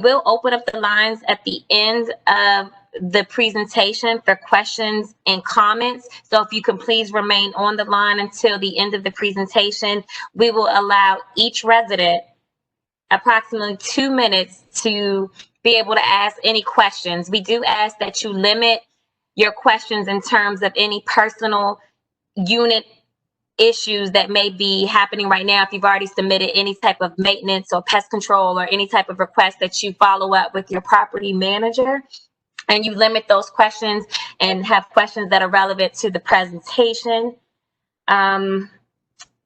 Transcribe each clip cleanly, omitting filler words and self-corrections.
We'll open up the lines at the end of the presentation for questions and comments. So if you can please remain on the line until the end of the presentation, we will allow each resident approximately 2 minutes to be able to ask any questions. We do ask that you limit your questions in terms of any personal unit issues that may be happening right now. If you've already submitted any type of maintenance or pest control or any type of request, that you follow up with your property manager and you limit those questions and have questions that are relevant to the presentation.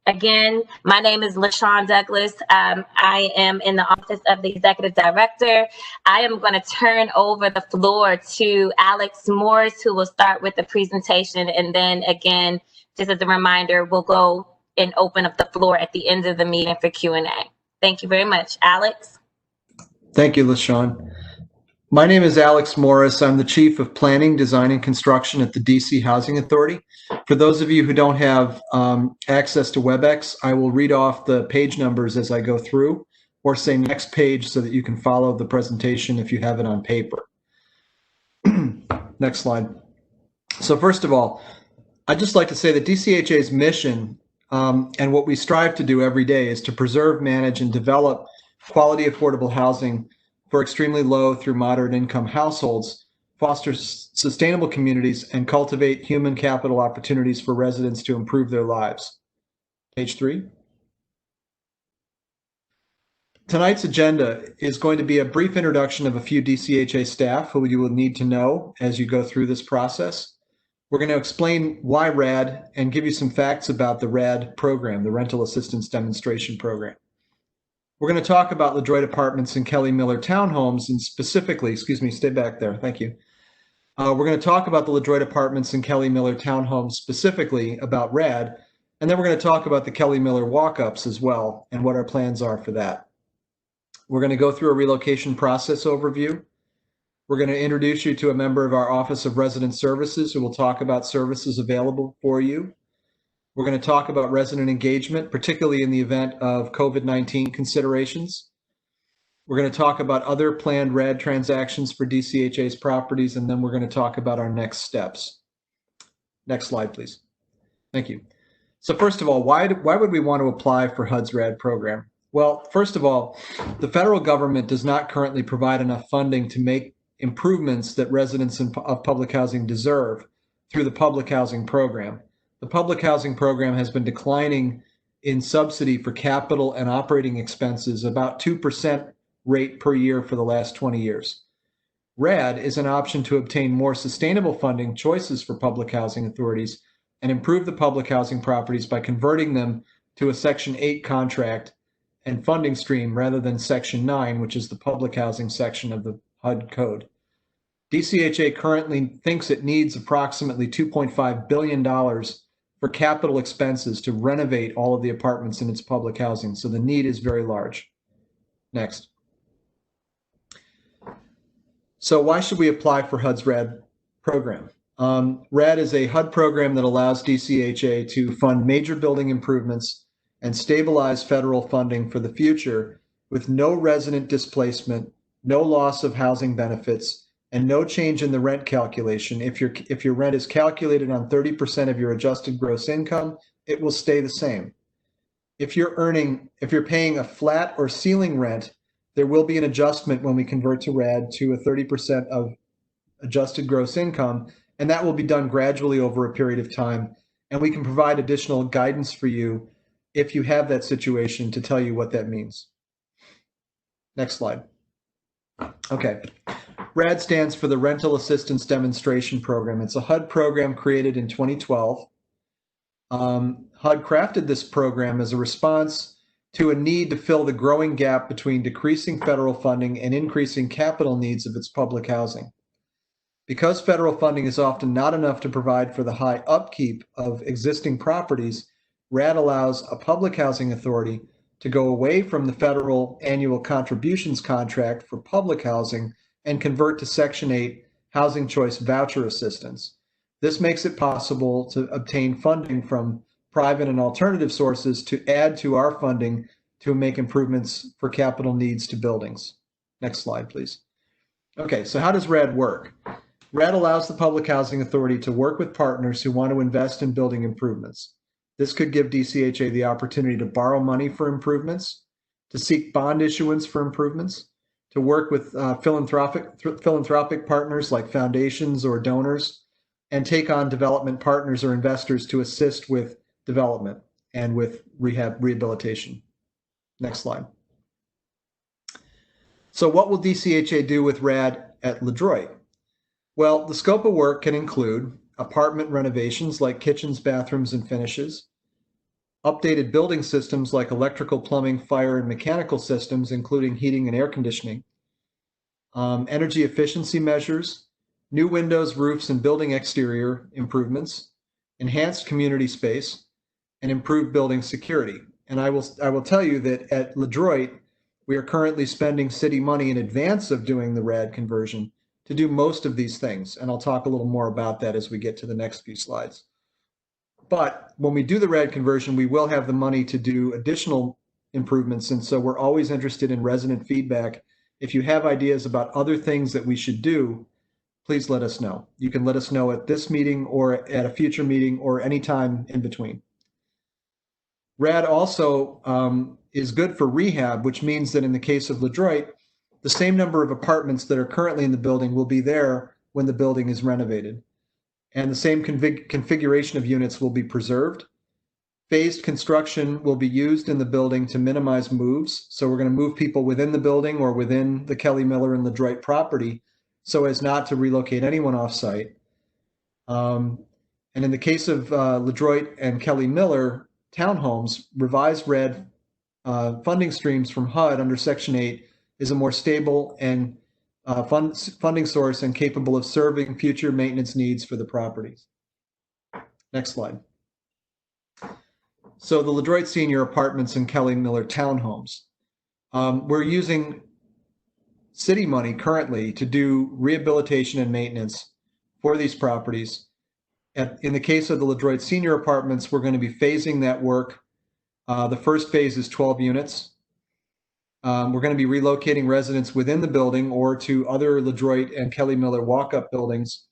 Again, my name is LaShawn Douglas. I am in the office of the executive director. I am going to turn over the floor to Alex Morris, who will start with the presentation. And then again, just as a reminder, we'll go and open up the floor at the end of the meeting for Q&A. Thank you very much. Alex. Thank you, LaShawn. My name is Alex Morris. I'm the Chief of Planning, Design, and Construction at the DC Housing Authority. For those of you who don't have access to WebEx, I will read off the page numbers as I go through, or say next page so that you can follow the presentation if you have it on paper. Next slide. So first of all, I'd just like to say that DCHA's mission and what we strive to do every day is to preserve, manage, and develop quality, affordable housing for extremely low through moderate income households, foster sustainable communities, and cultivate human capital opportunities for residents to improve their lives. Page 3. Tonight's agenda is going to be a brief introduction of a few DCHA staff who you will need to know as you go through this process. We're going to explain why RAD and give you some facts about the RAD program, the Rental Assistance Demonstration Program. We're going to talk about LeDroit Apartments and Kelly Miller Townhomes, and specifically, excuse me, stay back there, thank you. We're going to talk about the LeDroit Apartments and Kelly Miller Townhomes, specifically about RAD, and then we're going to talk about the Kelly Miller walk-ups as well, and what our plans are for that. We're going to go through a relocation process overview. We're going to introduce you to a member of our Office of Resident Services who will talk about services available for you. We're going to talk about resident engagement, particularly in the event of COVID-19 considerations. We're going to talk about other planned RAD transactions for DCHA's properties, and then we're going to talk about our next steps. Next slide, please. Thank you. So first of all, why would we want to apply for HUD's RAD program? Well, first of all, the federal government does not currently provide enough funding to make improvements that residents of public housing deserve through the public housing program. The public housing program has been declining in subsidy for capital and operating expenses about 2% rate per year for the last 20 years. RAD is an option to obtain more sustainable funding choices for public housing authorities and improve the public housing properties by converting them to a Section 8 contract and funding stream rather than Section 9, which is the public housing section of the HUD code. DCHA currently thinks it needs approximately $2.5 billion for capital expenses to renovate all of the apartments in its public housing, so the need is very large. Next. So why should we apply for HUD's RAD program? RAD is a HUD program that allows DCHA to fund major building improvements and stabilize federal funding for the future with no resident displacement, no loss of housing benefits, and no change in the rent calculation. If your rent is calculated on 30% of your adjusted gross income, it will stay the same. If you're paying a flat or ceiling rent, there will be an adjustment when we convert to RAD to a 30% of adjusted gross income, and that will be done gradually over a period of time. And we can provide additional guidance for you if you have that situation to tell you what that means. Next slide. Okay. RAD stands for the Rental Assistance Demonstration Program. It's a HUD program created in 2012. HUD crafted this program as a response to a need to fill the growing gap between decreasing federal funding and increasing capital needs of its public housing. Because federal funding is often not enough to provide for the high upkeep of existing properties, RAD allows a public housing authority to go away from the federal annual contributions contract for public housing and convert to Section 8 Housing Choice Voucher Assistance. This makes it possible to obtain funding from private and alternative sources to add to our funding to make improvements for capital needs to buildings. Next slide, please. Okay, so how does RAD work? RAD allows the Public Housing Authority to work with partners who want to invest in building improvements. This could give DCHA the opportunity to borrow money for improvements, to seek bond issuance for improvements, to work with philanthropic partners like foundations or donors, and take on development partners or investors to assist with development and with rehabilitation. Next slide. So what will DCHA do with RAD at LeDroit? Well, the scope of work can include apartment renovations like kitchens, bathrooms, and finishes, updated building systems like electrical, plumbing, fire, and mechanical systems, including heating and air conditioning, energy efficiency measures, new windows, roofs, and building exterior improvements, enhanced community space, and improved building security. And I will tell you that at LeDroit, we are currently spending city money in advance of doing the RAD conversion to do most of these things. And I'll talk a little more about that as we get to the next few slides. But when we do the RAD conversion, we will have the money to do additional improvements. And so we're always interested in resident feedback. If you have ideas about other things that we should do, please let us know. You can let us know at this meeting or at a future meeting or anytime in between. RAD also is good for rehab, which means that in the case of LeDroit, the same number of apartments that are currently in the building will be there when the building is renovated. And the same configuration of units will be preserved. Phased construction will be used in the building to minimize moves. So we're going to move people within the building or within the Kelly Miller and LeDroit property so as not to relocate anyone off-site. And in the case of LeDroit and Kelly Miller townhomes, revised RAD funding streams from HUD under Section 8 is a more stable and funding source and capable of serving future maintenance needs for the properties. Next slide. So the LeDroit Senior Apartments and Kelly Miller townhomes. We're using city money currently to do rehabilitation and maintenance for these properties. In the case of the LeDroit Senior Apartments, we're going to be phasing that work. The first phase is 12 units. We're going to be relocating residents within the building or to other LeDroit and Kelly Miller walk-up buildings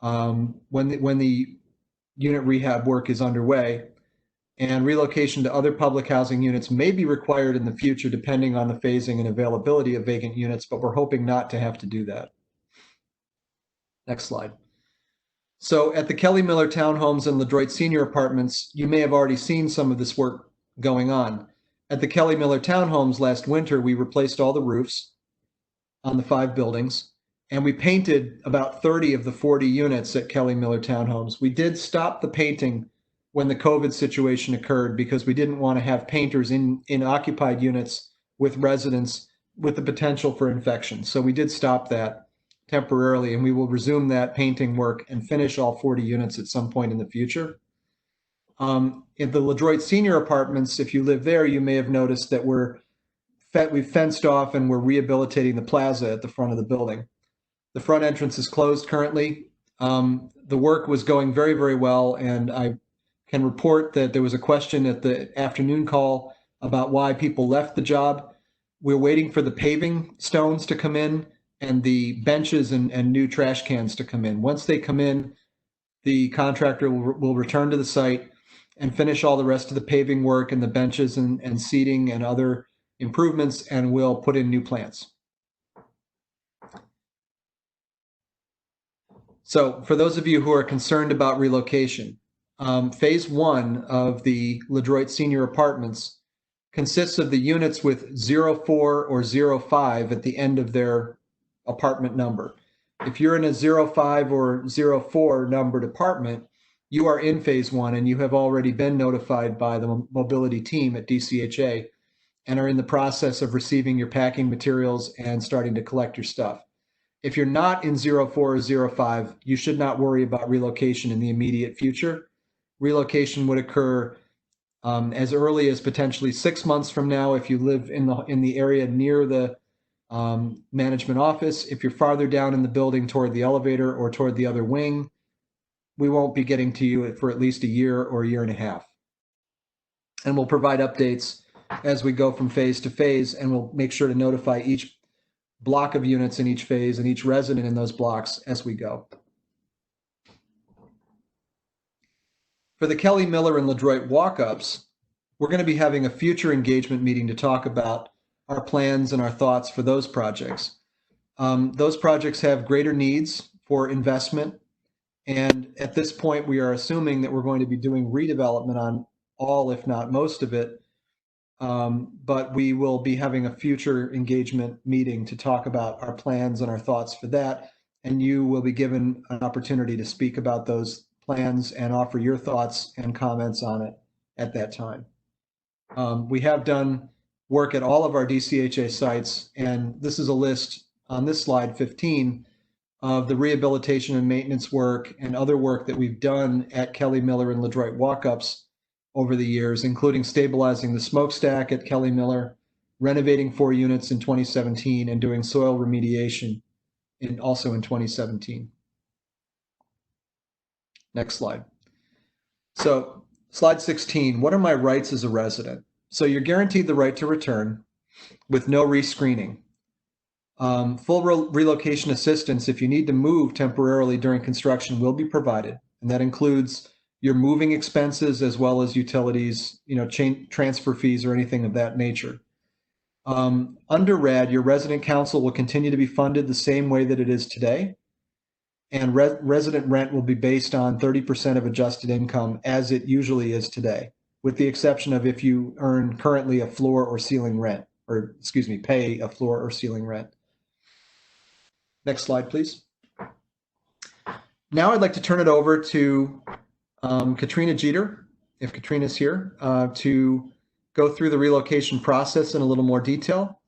when the unit rehab work is underway. And relocation to other public housing units may be required in the future depending on the phasing and availability of vacant units, but we're hoping not to have to do that. Next slide. So at the Kelly Miller townhomes and LeDroit Senior Apartments, you may have already seen some of this work going on. At the Kelly Miller townhomes last winter, we replaced all the roofs on the 5 buildings, and we painted about 30 of the 40 units at Kelly Miller townhomes. We did stop the painting when the COVID situation occurred because we didn't want to have painters in occupied units with residents with the potential for infection. So we did stop that temporarily, and we will resume that painting work and finish all 40 units at some point in the future. In the LeDroit Senior Apartments, if you live there, you may have noticed that we've fenced off and we're rehabilitating the plaza at the front of the building. The front entrance is closed currently. The work was going very, very well, and I can report that there was a question at the afternoon call about why people left the job. We're waiting for the paving stones to come in and the benches and new trash cans to come in. Once they come in, the contractor will return to the site and finish all the rest of the paving work and the benches and seating and other improvements, and we'll put in new plants. So for those of you who are concerned about relocation, phase 1 of the LeDroit Senior Apartments consists of the units with 04 or 05 at the end of their apartment number. If you're in a 05 or 04 numbered apartment, you are in phase 1 and you have already been notified by the mobility team at DCHA and are in the process of receiving your packing materials and starting to collect your stuff. If you're not in 04 or 05, you should not worry about relocation in the immediate future. Relocation would occur as early as potentially 6 months from now if you live in the area near the management office. If you're farther down in the building toward the elevator or toward the other wing, we won't be getting to you for at least a year or a year and a half. And we'll provide updates as we go from phase to phase, and we'll make sure to notify each block of units in each phase and each resident in those blocks as we go. For the Kelly Miller and LeDroit walk-ups, we're going to be having a future engagement meeting to talk about our plans and our thoughts for those projects. Those projects have greater needs for investment. And at this point, we are assuming that we're going to be doing redevelopment on all, if not most of it. But we will be having a future engagement meeting to talk about our plans and our thoughts for that. And you will be given an opportunity to speak about those plans and offer your thoughts and comments on it at that time. We have done work at all of our DCHA sites, and this is a list on this slide 15 of the rehabilitation and maintenance work and other work that we've done at Kelly Miller and LeDroit walk-ups over the years, including stabilizing the smokestack at Kelly Miller, renovating 4 units in 2017, and doing soil remediation also in 2017. Next slide. So slide 16, what are my rights as a resident? So you're guaranteed the right to return with no rescreening. Full relocation assistance if you need to move temporarily during construction will be provided, and that includes your moving expenses as well as utilities, transfer fees or anything of that nature. Under RAD, your resident council will continue to be funded the same way that it is today, and resident rent will be based on 30% of adjusted income as it usually is today, with the exception of if you earn currently a floor or ceiling rent, or pay a floor or ceiling rent. Next slide, please. Now I'd like to turn it over to Katrina Jeter, if Katrina's here, to go through the relocation process in a little more detail.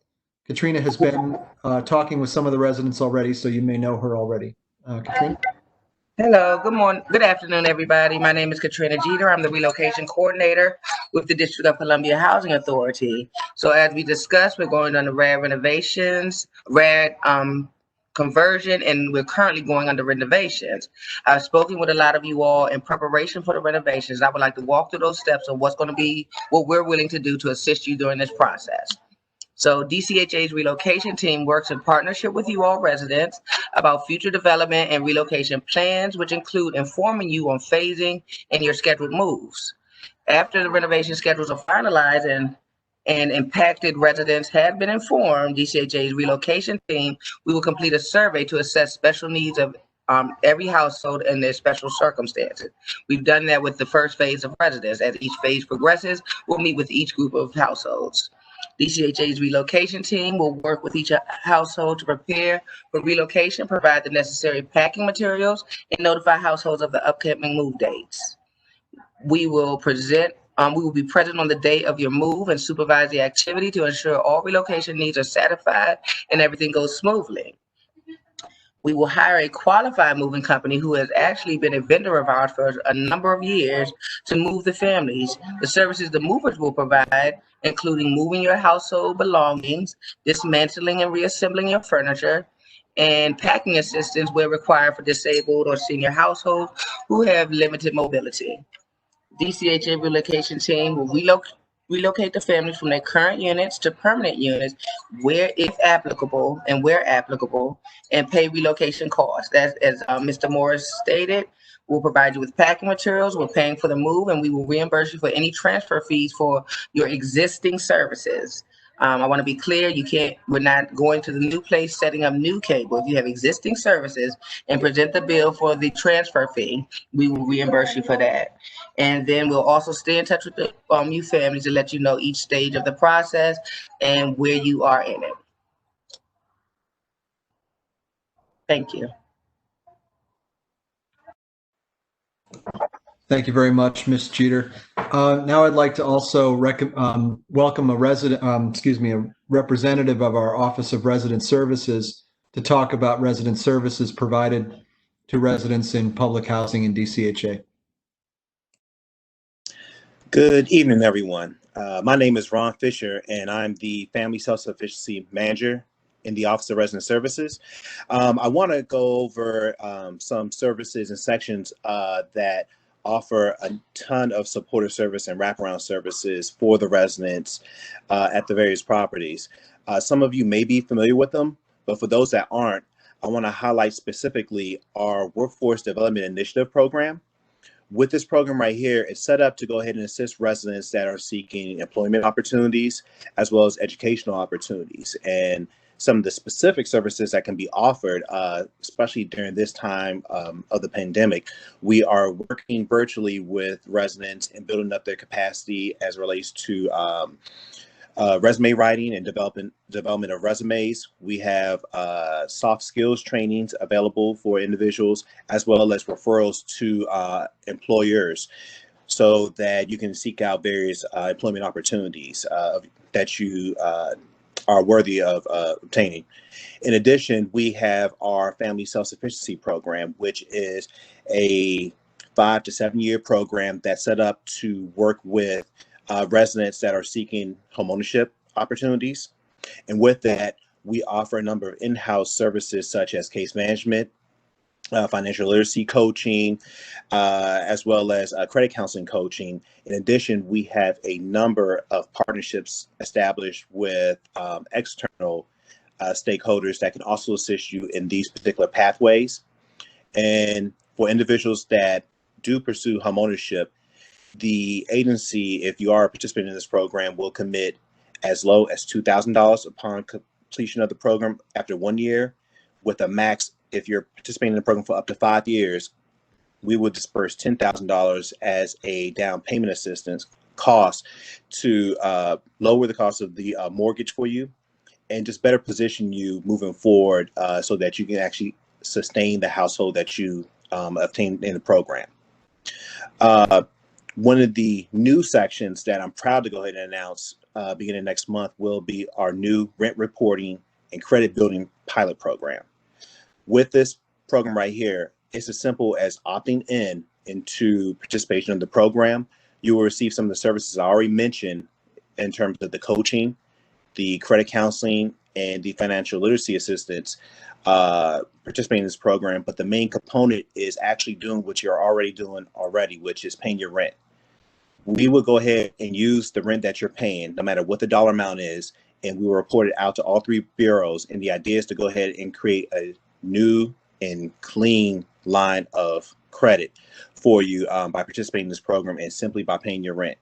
Katrina has been talking with some of the residents already, so you may know her already. Katrina? Hello, good morning, good afternoon, everybody. My name is Katrina Jeter. I'm the relocation coordinator with the District of Columbia Housing Authority. So as we discussed, we're going on the RAD renovations, RAD conversion, and we're currently going under renovations. I've spoken with a lot of you all in preparation for the renovations. I would like to walk through those steps of what's going to be, what we're willing to do to assist you during this process. So DCHA's relocation team works in partnership with you all residents about future development and relocation plans, which include informing you on phasing and your scheduled moves. After the renovation schedules are finalized and impacted residents have been informed, DCHA's relocation team, we will complete a survey to assess special needs of every household and their special circumstances. We've done that with the first phase of residents. As each phase progresses, we'll meet with each group of households. DCHA's relocation team will work with each household to prepare for relocation, provide the necessary packing materials, and notify households of the upcoming move dates. We will be present on the day of your move and supervise the activity to ensure all relocation needs are satisfied and everything goes smoothly. We will hire a qualified moving company who has actually been a vendor of ours for a number of years to move the families. The services the movers will provide, including moving your household belongings, dismantling and reassembling your furniture, and packing assistance where required for disabled or senior households who have limited mobility. DCHA relocation team will relocate the families from their current units to permanent units where applicable, and pay relocation costs. As Mr. Morris stated, we'll provide you with packing materials, we're paying for the move, and we will reimburse you for any transfer fees for your existing services. I want to be clear, we're not going to the new place, setting up new cable. If you have existing services and present the bill for the transfer fee, we will reimburse you for that. And then we'll also stay in touch with the you families to let you know each stage of the process and where you are in it. Thank you. Thank you very much, Ms. Jeter. Now I'd like to also welcome a representative of our Office of Resident Services to talk about resident services provided to residents in public housing in DCHA. Good evening, everyone. My name is Ron Fisher, and I'm the Family Self-Sufficiency Manager in the Office of Resident Services. I want to go over some services and sections that offer a ton of supportive service and wraparound services for the residents at the various properties. Some of you may be familiar with them, But for those that aren't, I want to highlight specifically our Workforce Development Initiative program. With this program right here, it's set up to go ahead and assist residents that are seeking employment opportunities as well as educational opportunities. And some of the specific services that can be offered, especially during this time of the pandemic, we are working virtually with residents and building up their capacity as it relates to resume writing and development of resumes. We have soft skills trainings available for individuals, as well as referrals to employers, so that you can seek out various employment opportunities that you are worthy of obtaining. In addition, we have our Family Self-Sufficiency Program, which is a 5 to 7 year program that's set up to work with residents that are seeking homeownership opportunities. And with that, we offer a number of in-house services such as case management, financial literacy coaching, as well as credit counseling coaching. In addition, we have a number of partnerships established with external stakeholders that can also assist you in these particular pathways. And for individuals that do pursue homeownership, the agency, if you are participating in this program, will commit as low as $2,000 upon completion of the program after 1 year, with a max. If you're participating in the program for up to 5 years, we will disperse $10,000 as a down payment assistance cost to lower the cost of the mortgage for you and just better position you moving forward so that you can actually sustain the household that you obtained in the program. One of the new sections that I'm proud to go ahead and announce beginning next month will be our new rent reporting and credit building pilot program. With this program right here, it's as simple as opting into participation in the program. You will receive some of the services I already mentioned in terms of the coaching, the credit counseling, and the financial literacy assistance participating in this program. But the main component is actually doing what you're already doing already, which is paying your rent. We will go ahead and use the rent that you're paying, no matter what the dollar amount is, and we will report it out to all 3 bureaus. And the idea is to go ahead and create a new and clean line of credit for you by participating in this program and simply by paying your rent.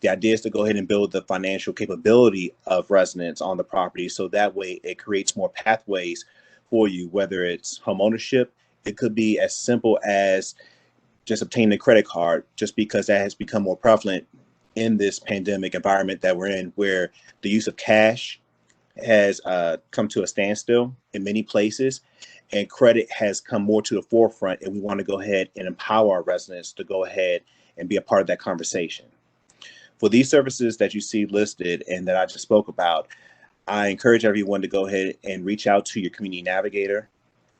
The idea is to go ahead and build the financial capability of residents on the property, so that way it creates more pathways for you, whether it's home ownership. It could be as simple as just obtaining a credit card, just because that has become more prevalent in this pandemic environment that we're in, where the use of cash has come to a standstill in many places, and credit has come more to the forefront. And we want to go ahead and empower our residents to go ahead and be a part of that conversation. For these services that you see listed and that I just spoke about, I encourage everyone to go ahead and reach out to your community navigator.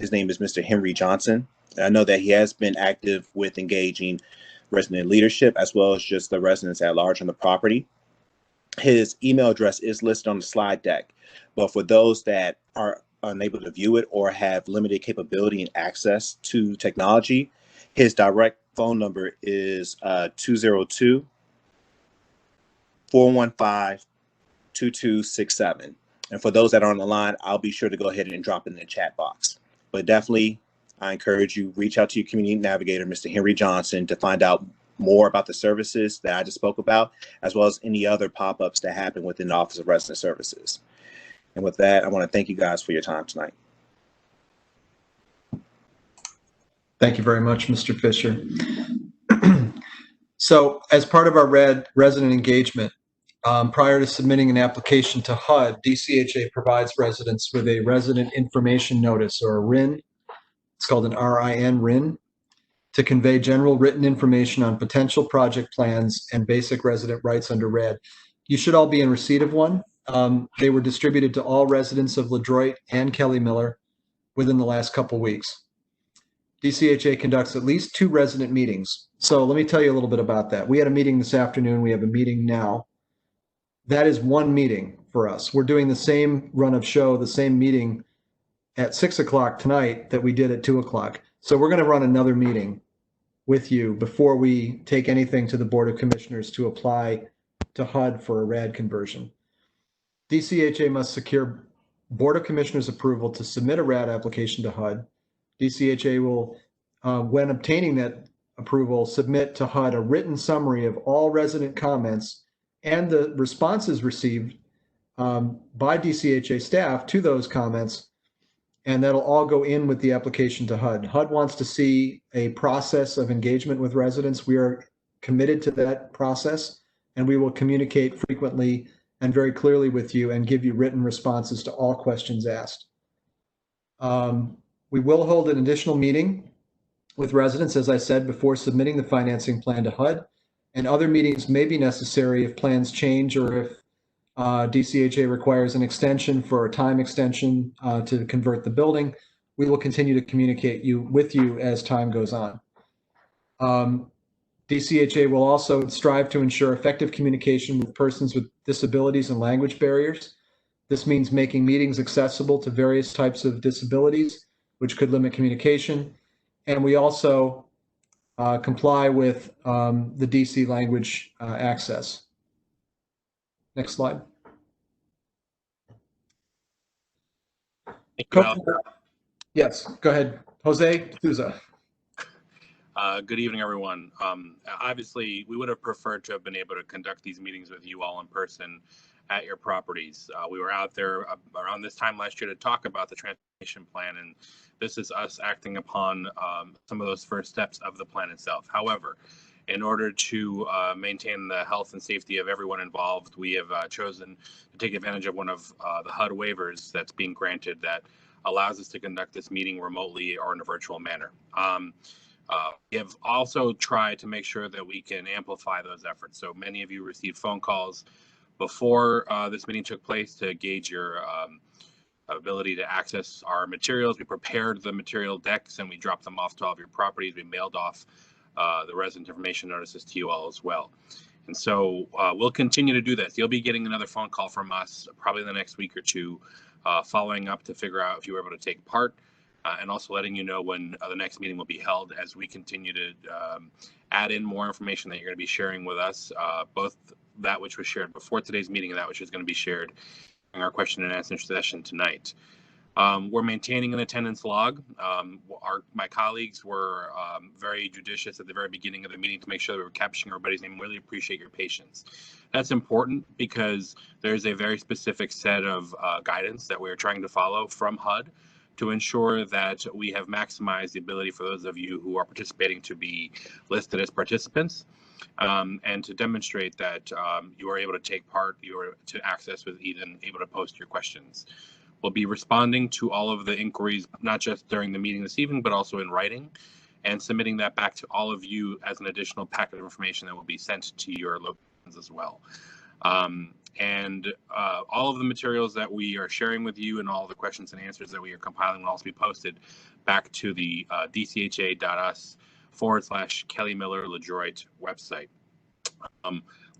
His name is Mr. Henry Johnson. I know that he has been active with engaging resident leadership as well as just the residents at large on the property. His email address is listed on the slide deck, but for those that are unable to view it or have limited capability and access to technology, his direct phone number is 202-415-2267. And for those that are on the line, I'll be sure to go ahead and drop it in the chat box. But definitely, I encourage you, reach out to your community navigator, Mr. Henry Johnson, to find out more about the services that I just spoke about, as well as any other pop-ups that happen within the Office of Resident Services. And with that, I want to thank you guys for your time tonight. Thank you very much, Mr. Fisher. So as part of our RAD resident engagement, prior to submitting an application to HUD, DCHA provides residents with a resident information notice, or a RIN. It's called an RIN, to convey general written information on potential project plans and basic resident rights under RAD. You should all be in receipt of one. They were distributed to all residents of LeDroit and Kelly Miller within the last couple weeks. DCHA conducts at least 2 resident meetings. So let me tell you a little bit about that. We had a meeting this afternoon. We have a meeting now. That is 1 meeting for us. We're doing the same run of show, the same meeting at 6 o'clock tonight that we did at 2 o'clock. So we're going to run another meeting with you before we take anything to the Board of Commissioners to apply to HUD for a RAD conversion. DCHA must secure Board of Commissioners approval to submit a RAD application to HUD. DCHA will, when obtaining that approval, submit to HUD a written summary of all resident comments and the responses received by DCHA staff to those comments, and that'll all go in with the application to HUD. HUD wants to see a process of engagement with residents. We are committed to that process, and we will communicate frequently and very clearly with you and give you written responses to all questions asked. We will hold an additional meeting with residents, as I said, before submitting the financing plan to HUD, and other meetings may be necessary if plans change or if DCHA requires an extension for a time extension to convert the building. We will continue to communicate with you as time goes on. DCHA will also strive to ensure effective communication with persons with disabilities and language barriers. This means making meetings accessible to various types of disabilities, which could limit communication. And we also comply with the DC language access. Next slide. Yes, go ahead. Jose Souza. Good evening, everyone. Obviously, we would have preferred to have been able to conduct these meetings with you all in person at your properties. We were out there around this time last year to talk about the transformation plan, and this is us acting upon some of those first steps of the plan itself. However, in order to maintain the health and safety of everyone involved, we have chosen to take advantage of one of the HUD waivers that's being granted that allows us to conduct this meeting remotely or in a virtual manner. We have also tried to make sure that we can amplify those efforts. So many of you received phone calls before this meeting took place to gauge your ability to access our materials. We prepared the material decks and we dropped them off to all of your properties. We mailed off the resident information notices to you all as well. And so we'll continue to do this. You'll be getting another phone call from us probably in the next week or two, following up to figure out if you were able to take part, and also letting you know when the next meeting will be held as we continue to add in more information that you're going to be sharing with us, both that which was shared before today's meeting and that which is going to be shared in our question and answer session tonight. We're maintaining an attendance log. My colleagues were very judicious at the very beginning of the meeting to make sure that we were capturing everybody's name. Really appreciate your patience. That's important because there's a very specific set of guidance that we're trying to follow from HUD to ensure that we have maximized the ability for those of you who are participating to be listed as participants, and to demonstrate that you are able to take part, you are to access with even able to post your questions. We'll be responding to all of the inquiries, not just during the meeting this evening, but also in writing, and submitting that back to all of you as an additional packet of information that will be sent to your locations as well. All of the materials that we are sharing with you and all the questions and answers that we are compiling will also be posted back to the dcha.us/Kelly Miller LeDroit website.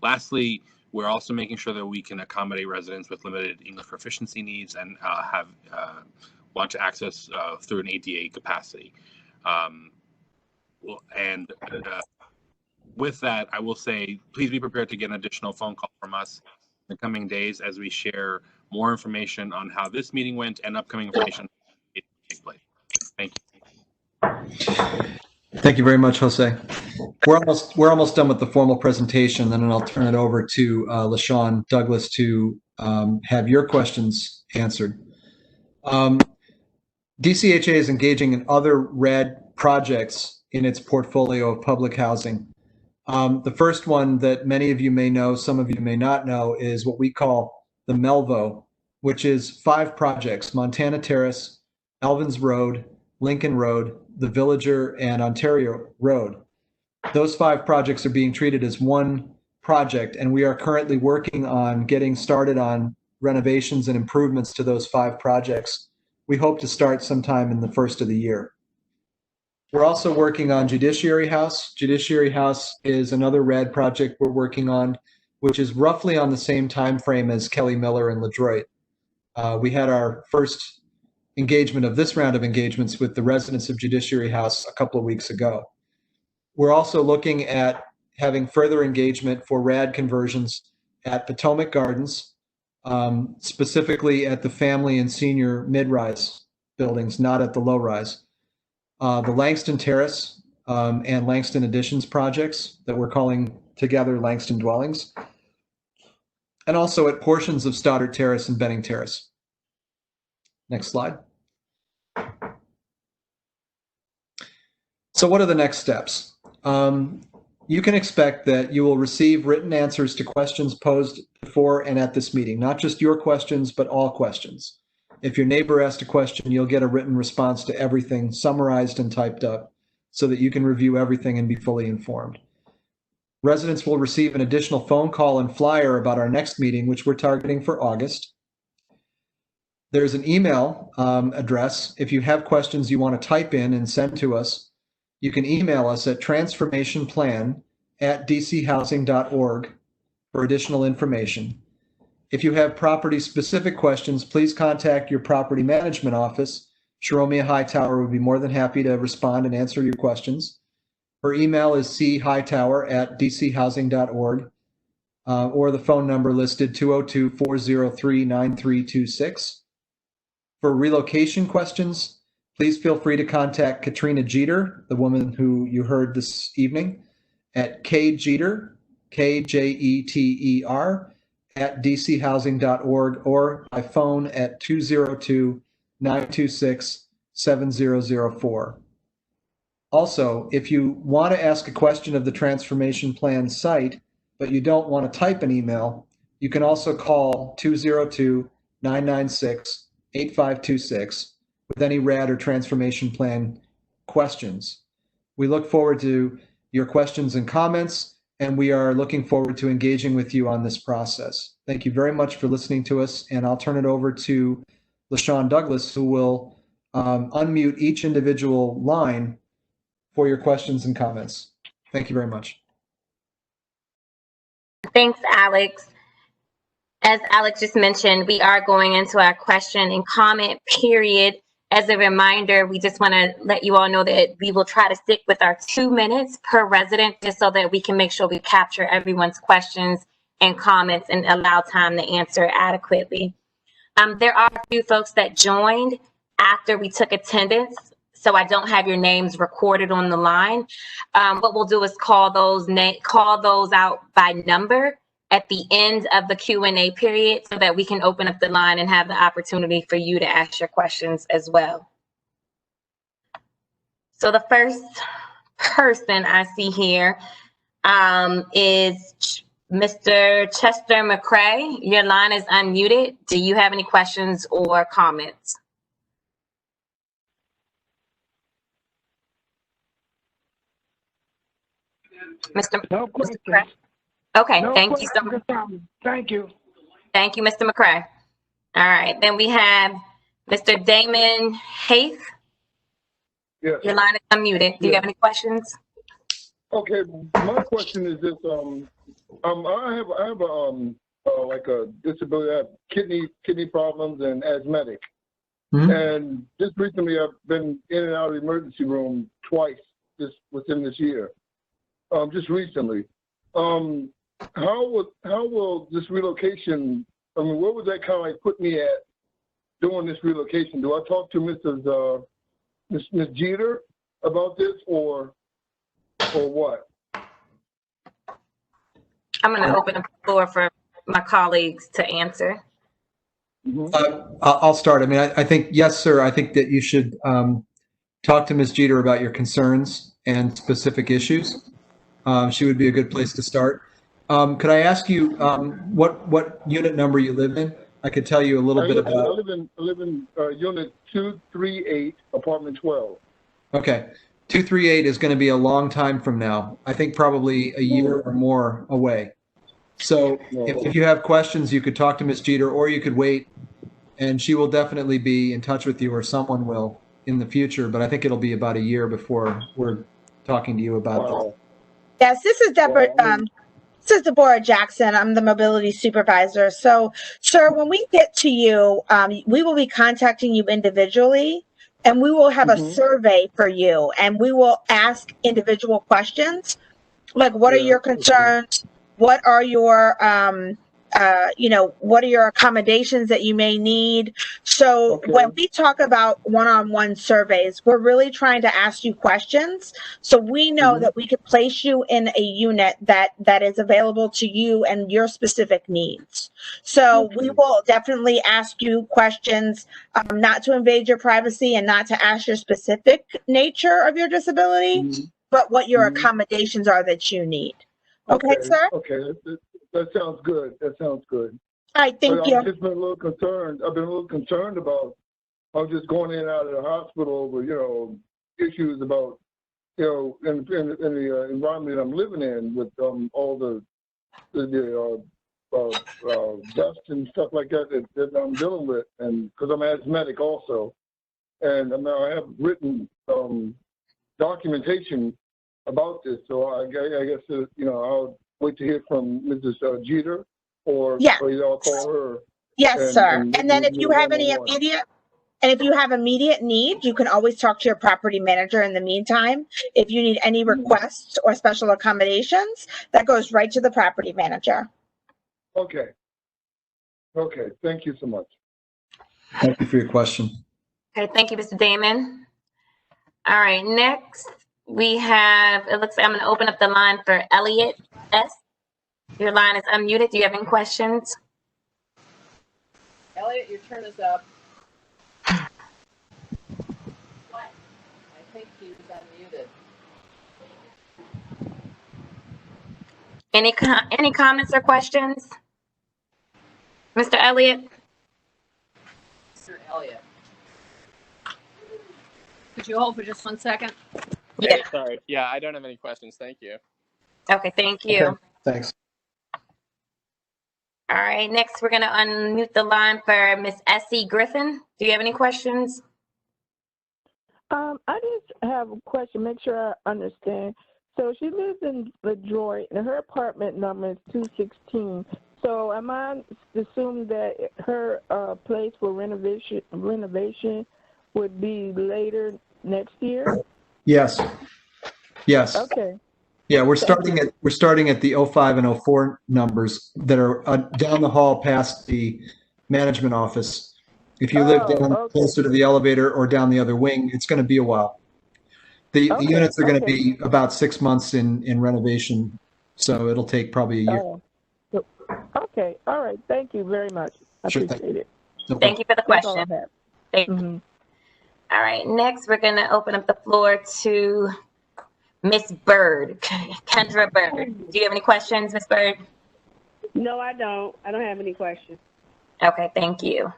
Lastly, we're also making sure that we can accommodate residents with limited English proficiency needs and want to access through an ADA capacity. With that, I will say, please be prepared to get an additional phone call from us in the coming days as we share more information on how this meeting went and upcoming information take place. Thank you. Thank you very much, Jose. We're almost done with the formal presentation, and then I'll turn it over to LaShawn Douglas to have your questions answered. DCHA is engaging in other RAD projects in its portfolio of public housing. The first one that many of you may know, some of you may not know, is what we call the Melvo, which is 5 projects: Montana Terrace, Elvins Road, Lincoln Road, the Villager, and Ontario Road. Those 5 projects are being treated as one project, and we are currently working on getting started on renovations and improvements to those 5 projects. We hope to start sometime in the first of the year. We're also working on Judiciary House. Judiciary House is another RAD project we're working on, which is roughly on the same time frame as Kelly Miller and LeDroit. We had our first engagement of this round of engagements with the residents of Judiciary House a couple of weeks ago. We're also looking at having further engagement for RAD conversions at Potomac Gardens, specifically at the family and senior mid-rise buildings, not at the low-rise. The Langston Terrace and Langston Additions projects that we're calling together Langston Dwellings, and also at portions of Stoddard Terrace and Benning Terrace. Next slide. So what are the next steps? You can expect that you will receive written answers to questions posed before and at this meeting, not just your questions, but all questions. If your neighbor asked a question, you'll get a written response to everything summarized and typed up so that you can review everything and be fully informed. Residents will receive an additional phone call and flyer about our next meeting, which we're targeting for August. There's an email address. If you have questions you want to type in and send to us, you can email us at transformationplan@dchousing.org for additional information. If you have property-specific questions, please contact your property management office. Sharomia Hightower would be more than happy to respond and answer your questions. Her email is chightower@dchousing.org, or the phone number listed 202-403-9326. For relocation questions, please feel free to contact Katrina Jeter, the woman who you heard this evening, at kjeter, KJETER, @dchousing.org, or by phone at 202-926-7004. Also, if you want to ask a question of the Transformation Plan site, but you don't want to type an email, you can also call 202-996-8526 with any RAD or Transformation Plan questions. We look forward to your questions and comments, and we are looking forward to engaging with you on this process. Thank you very much for listening to us, and I'll turn it over to LaShawn Douglas, who will unmute each individual line for your questions and comments. Thank you very much. Thanks, Alex. As Alex just mentioned, we are going into our question and comment period. As a reminder, we just want to let you all know that we will try to stick with our 2 minutes per resident, just so that we can make sure we capture everyone's questions and comments and allow time to answer adequately. There are a few folks that joined after we took attendance, so I don't have your names recorded on the line. What we'll do is call those out by number at the end of the Q&A period, so that we can open up the line and have the opportunity for you to ask your questions as well. So the first person I see here is Mr. Chester McCrae. Your line is unmuted. Do you have any questions or comments? No question. McCrae? Okay, No thank you so much. Thank you. Thank you, Mr. McCrae. All right, then we have Mr. Damon Haith. Yes. Your line is unmuted. Do you have any questions? Okay, my question is this: I have like a disability. I have kidney problems and asthmatic. Mm-hmm. And just recently, I've been in and out of the emergency room twice within this year. Just recently. How will this relocation, I mean, where would that kind of like put me at doing this relocation? Do I talk to Ms. Jeter about this or what? I'm going to open up the floor for my colleagues to answer. I'll start. I mean, I think, yes, sir. I think that you should talk to Ms. Jeter about your concerns and specific issues. She would be a good place to start. Could I ask you what unit number you live in? I could tell you a little bit about. I live in unit 238, apartment 12. Okay, 238 is going to be a long time from now. I think probably a year or more away. So if you have questions, you could talk to Ms. Jeter, or you could wait, and she will definitely be in touch with you, or someone will in the future. But I think it'll be about a year before we're talking to you about this. Yes, this is Deborah. This is Deborah Jackson. I'm the mobility supervisor. So, sir, when we get to you, we will be contacting you individually, and we will have a survey for you, and we will ask individual questions, like what are your concerns? What are your what are your accommodations that you may need? So Okay. when we talk about one-on-one surveys, we're really trying to ask you questions so we know that we can place you in a unit that is available to you and your specific needs. So we will definitely ask you questions, not to invade your privacy and not to ask your specific nature of your disability, but what your accommodations are that you need. Okay, sir? Okay, that sounds good. That sounds good. All right, thank you. I've just been a little concerned. I've been a little concerned about, I'm just going in and out of the hospital over, issues about, in the environment I'm living in with all the dust and stuff like that I'm dealing with, and because I'm asthmatic also, and I have written documentation about this. So I guess I'll wait to hear from Mrs. Jeter, or y'all call her. Yes, sir. And then if you have any immediate need, you can always talk to your property manager in the meantime. If you need any requests or special accommodations, that goes right to the property manager. Okay. Okay. Thank you so much. Thank you for your question. Okay, thank you, Mr. Damon. All right, next we have, it looks like I'm going to open up the line for Elliot S. Your line is unmuted. Do you have any questions? Elliot, your turn is up. I think he's unmuted. Any comments or questions? Mr. Elliott? Mr. Elliott. Could you hold for just 1 second? Yeah. Hey, sorry. Yeah, I don't have any questions. Thank you. Okay, thank you. Okay, thanks. All right, next we're going to unmute the line for Miss Essie Griffin. Do you have any questions? I just have a question, make sure I understand. So she lives in LeDroit, and her apartment number is 216. So am I assumed that her place for renovation would be later next year? Yes. Yes. Okay. Yeah, we're starting at the 05 and 04 numbers that are down the hall past the management office. If you live down closer to the elevator or down the other wing, it's going to be a while. The units are going to be about 6 months in renovation, so it'll take probably a year. Okay. All right. Thank you very much. I appreciate it. No Thank you for the question. That's all I have. All right, next we're going to open up the floor to Miss Bird, Kendra Bird. Do you have any questions, Miss Bird? No, I don't. I don't have any questions. Okay, thank you.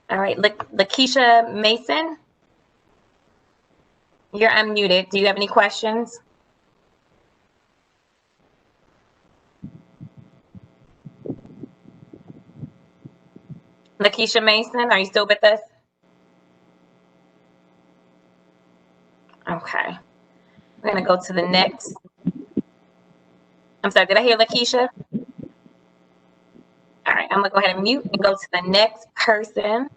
All right, Lakeisha Mason, you're unmuted. Do you have any questions? Lakeisha Mason, are you still with us? Okay. We're going to go to the next. I'm sorry, did I hear Lakeisha? All right, I'm going to go ahead and mute and go to the next person.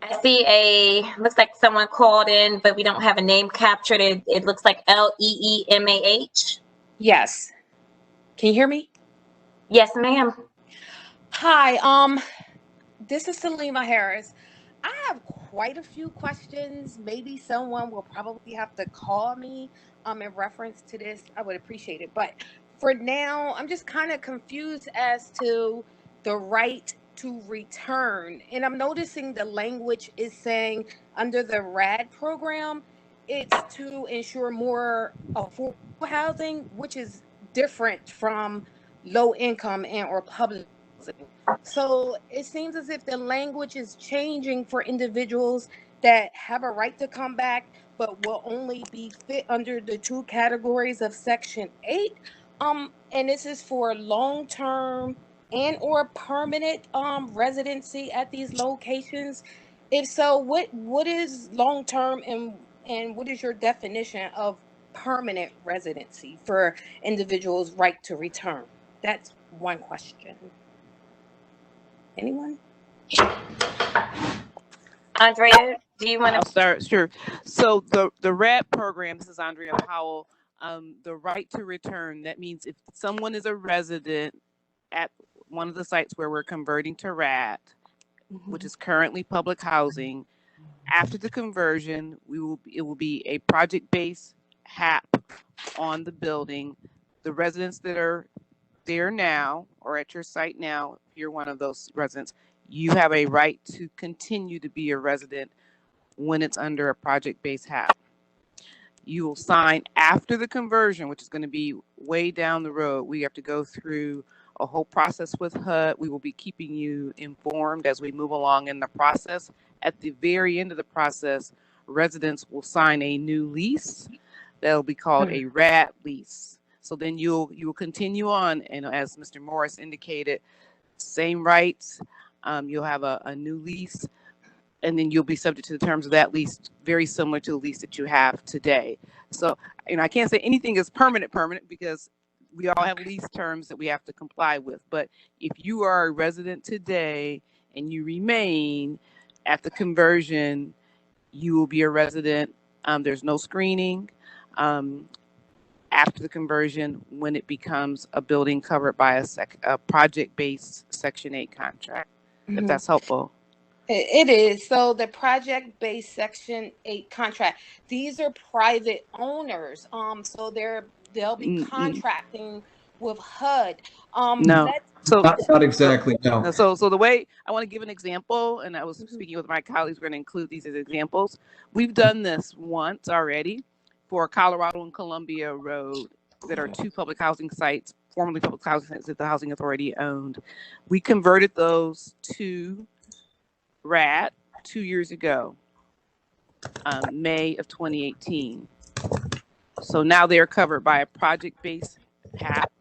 I see looks like someone called in, but we don't have a name captured. It looks like Leemah. Yes. Can you hear me? Yes, ma'am. Hi, this is Salima Harris. I have quite a few questions. Maybe someone will probably have to call me in reference to this. I would appreciate it. But for now, I'm just kind of confused as to the right to return. And I'm noticing the language is saying under the RAD program, it's to ensure more affordable housing, which is different from low income and or public housing. So it seems as if the language is changing for individuals that have a right to come back, but will only be fit under the 2 categories of Section 8. And this is for long-term and or permanent residency at these locations. If so, what is long-term and what is your definition of permanent residency for individuals' right to return? That's one question. Anyone? Andrea, Do you want I'll to? start, sure. So the RAD program, this is Andrea Powell, the right to return, that means if someone is a resident at one of the sites where we're converting to RAD, which is currently public housing, after the conversion, it will be a project-based HAP on the building. The residents that are there now or at your site now, if you're one of those residents, you have a right to continue to be a resident when it's under a project-based HAP. You will sign after the conversion, which is going to be way down the road. We have to go through a whole process with HUD. We will be keeping you informed as we move along in the process. At the very end of the process, residents will sign a new lease that'll be called a RAD lease. So then you will continue on, and as Mr. Morris indicated, same rights. You'll have a new lease, and then you'll be subject to the terms of that lease, very similar to the lease that you have today. So, I can't say anything is permanent because we all have lease terms that we have to comply with. But if you are a resident today and you remain at the conversion, you will be a resident. There's no screening after the conversion when it becomes a building covered by a project-based Section 8 contract, if that's helpful. It is. So the project-based Section 8 contract, these are private owners. So they'll be contracting with HUD. No. So Not exactly, no. So the way I want to give an example, and I was speaking with my colleagues, we're going to include these as examples. We've done this once already for Colorado and Columbia Road that are two public housing sites, formerly public housing sites that the Housing Authority owned. We converted those to RAD 2 years ago, May of 2018. So now they're covered by a project-based HAP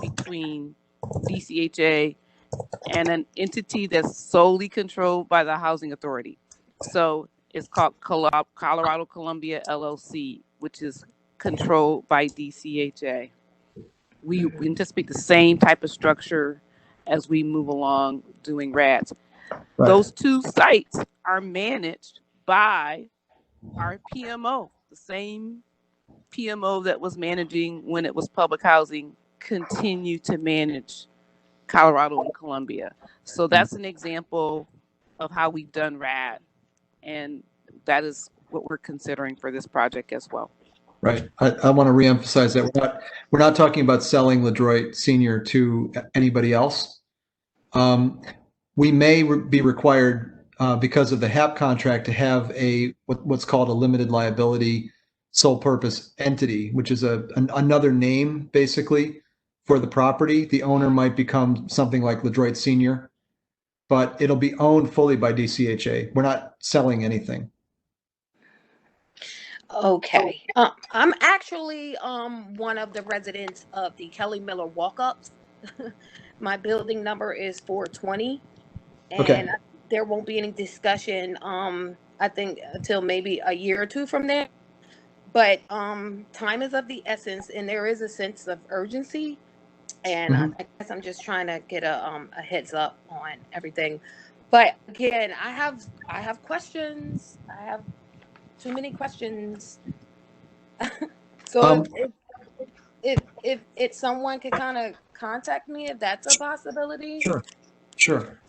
between DCHA and an entity that's solely controlled by the Housing Authority. So it's called Colorado Columbia LLC, which is controlled by DCHA. We anticipate the same type of structure as we move along doing RADs. Right. Those two sites are managed by our PMO, the same PMO that was managing when it was public housing, continue to manage Colorado and Columbia. So that's an example of how we've done RAD, and that is what we're considering for this project as well. Right. I want to reemphasize that we're not talking about selling LeDroit Senior to anybody else. We may be required because of the HAP contract to have what's called a limited liability sole purpose entity, which is another name basically for the property. The owner might become something like LeDroit Senior, but it'll be owned fully by DCHA. We're not selling anything. Okay. I'm actually one of the residents of the Kelly Miller walk-ups. My building number is 420, and okay. There won't be any discussion I think until maybe a year or two from there. But time is of the essence, and there is a sense of urgency, and I guess I'm just trying to get a heads up on everything. But again, I have questions. I have too many questions. So if someone could kind of contact me, if that's a possibility. Sure.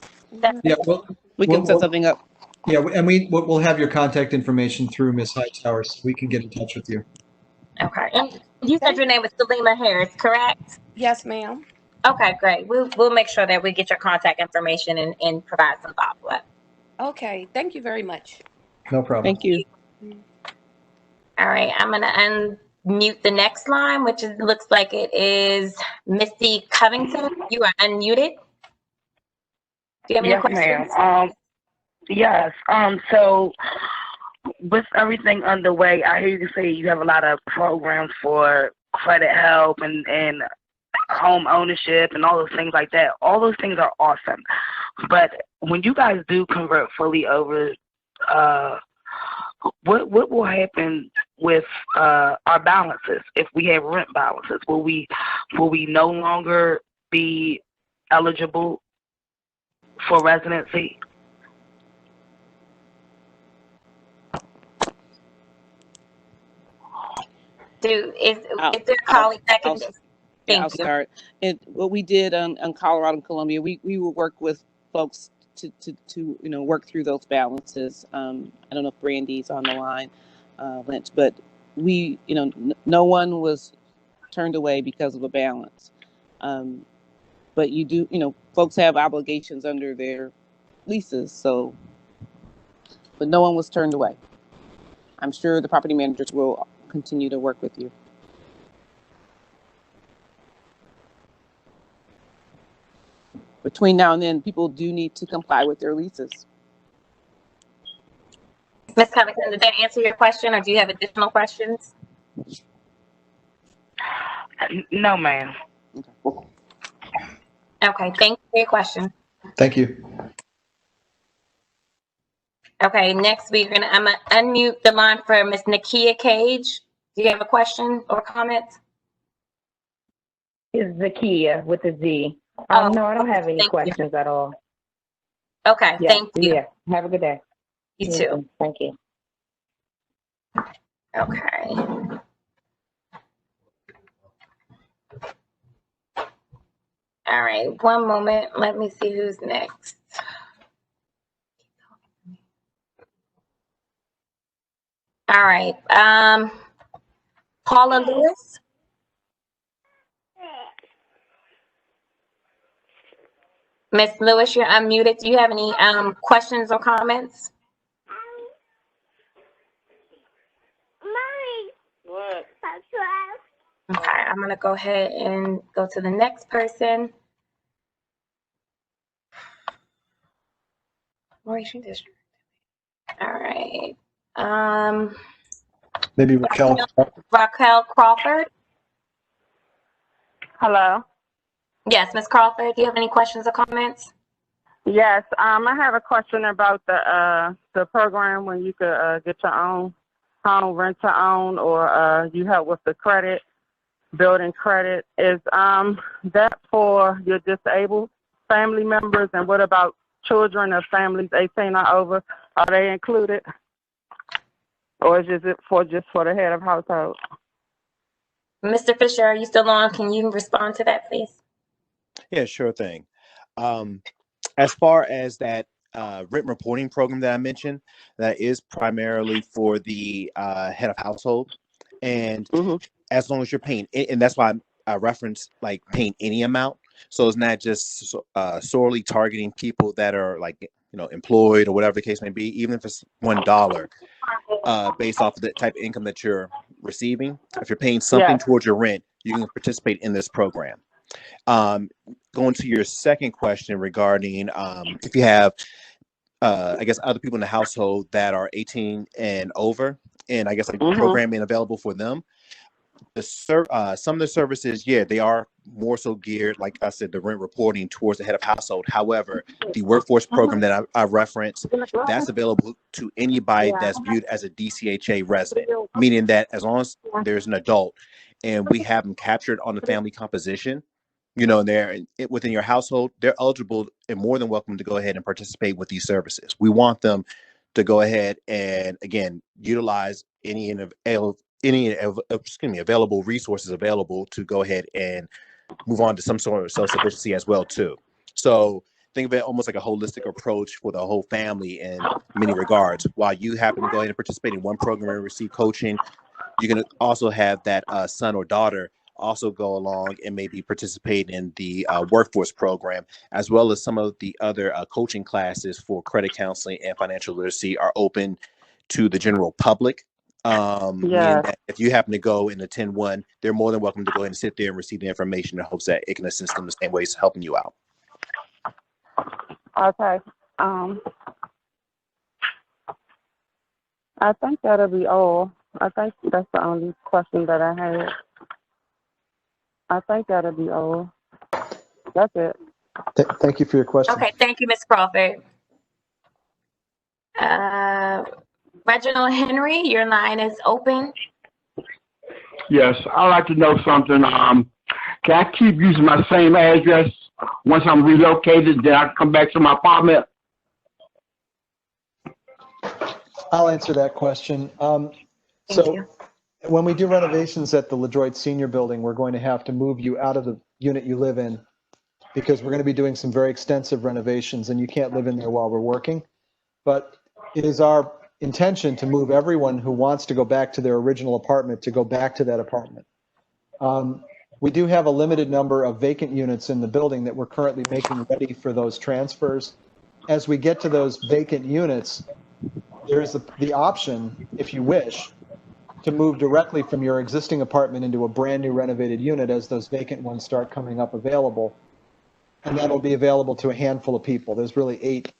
Yeah, well, we can set something up. Yeah, and we'll have your contact information through Ms. Hightower, so we can get in touch with you. Okay. And you said your name was Salima Harris, correct? Yes, ma'am. Okay, great. We'll make sure that we get your contact information and provide some follow-up. Okay. Thank you very much. No problem. Thank you. All right. I'm going to unmute the next line, which looks like it is Misty Covington. You are unmuted. Do you have any questions? Ma'am. Yes. So with everything underway, I hear you say you have a lot of programs for credit help and home ownership and all those things like that. All those things are awesome. But when you guys do convert fully over, what will happen with our balances if we have rent balances? Will we no longer be eligible for residency? If there are colleagues that can, I'll start. And what we did on Colorado and Columbia, we will work with folks to work through those balances. I don't know if Brandy's on the line, Lynch, but we, no one was turned away because of a balance. But you do, folks have obligations under their leases, so, but no one was turned away. I'm sure the property managers will continue to work with you. Between now and then, people do need to comply with their leases. Ms. Covington, did that answer your question, or do you have additional questions? No, ma'am. Okay, thank you for your question. Thank you. Okay, next I'm gonna unmute the line for Ms. Nakia Cage. Do you have a question or comment? It's Zakia with a Z. Oh, no, I don't have any thank questions at all. Okay, Yeah, thank you. Yeah, have a good day. You too. Thank you. Okay. All right, one moment. Let me see who's next. All right, Paula Lewis. Ms. Lewis, you're unmuted. Do you have any questions or comments? What? Okay, I'm gonna go ahead and go to the next person. All right. Maybe Raquel. Raquel Crawford. Hello. Yes, Ms. Crawford, do you have any questions or comments? Yes, I have a question about the program when you could get your own home, rent to own, or you help with the credit, building credit. Is that for your disabled family members, and what about children of families 18 or over? Are they included, or is it just for the head of household? Mr. Fisher, are you still on? Can you respond to that, please? Yeah, sure thing. As far as that written reporting program that I mentioned, that is primarily for the head of household. And as long as you're paying, and that's why I reference like paying any amount. So it's not just sorely targeting people that are like, employed or whatever the case may be, even if it's $1 based off of the type of income that you're receiving. If you're paying something towards your rent, you can participate in this program. Going to your second question regarding if you have, I guess, other people in the household that are 18 and over, and I guess like programming available for them. Some of the services, they are more so geared, like I said, the rent reporting towards the head of household. However, the workforce program that I referenced, that's available to anybody that's viewed as a DCHA resident, meaning that as long as there's an adult and we have them captured on the family composition, they're within your household, they're eligible and more than welcome to go ahead and participate with these services. We want them to go ahead and, again, utilize any available resources available to go ahead and move on to some sort of self-sufficiency as well too. So think of it almost like a holistic approach for the whole family in many regards. While you happen to go ahead and participate in one program and receive coaching, you can also have that son or daughter also go along and maybe participate in the workforce program, as well as some of the other coaching classes for credit counseling and financial literacy are open to the general public. Meaning that if you happen to go and attend one, they're more than welcome to go ahead and sit there and receive the information in hopes that it can assist them the same ways helping you out. Okay. I think that'll be all. I think that's the only question that I had. I think that'll be all. That's it. Thank you for your question. Okay, thank you, Ms. Crawford. Reginald Henry, your line is open. Yes, I'd like to know something. Can I keep using my same address once I'm relocated, then I come back to my apartment? I'll answer that question. So when we do renovations at the LeDroit Senior Building, we're going to have to move you out of the unit you live in because we're going to be doing some very extensive renovations and you can't live in there while we're working. But it is our intention to move everyone who wants to go back to their original apartment to go back to that apartment. We do have a limited number of vacant units in the building that we're currently making ready for those transfers. As we get to those vacant units, there's the option, if you wish, to move directly from your existing apartment into a brand new renovated unit as those vacant ones start coming up available. And that'll be available to a handful of people. There's really eight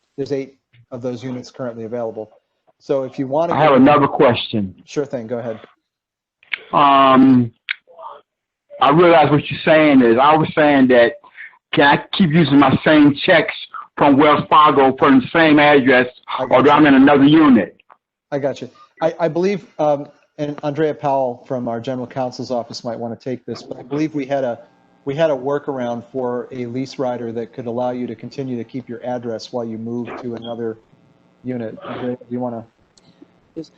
of those units currently available. So if you want to— I have another question. Sure thing, go ahead. I realize what you're saying is, I was saying that, can I keep using my same checks from Wells Fargo for the same address, or do I'm in another unit? I got you. I believe, and Andrea Powell from our general counsel's office might want to take this, but I believe we had a workaround for a lease rider that could allow you to continue to keep your address while you move to another unit. Andrea, do you want to? Yes.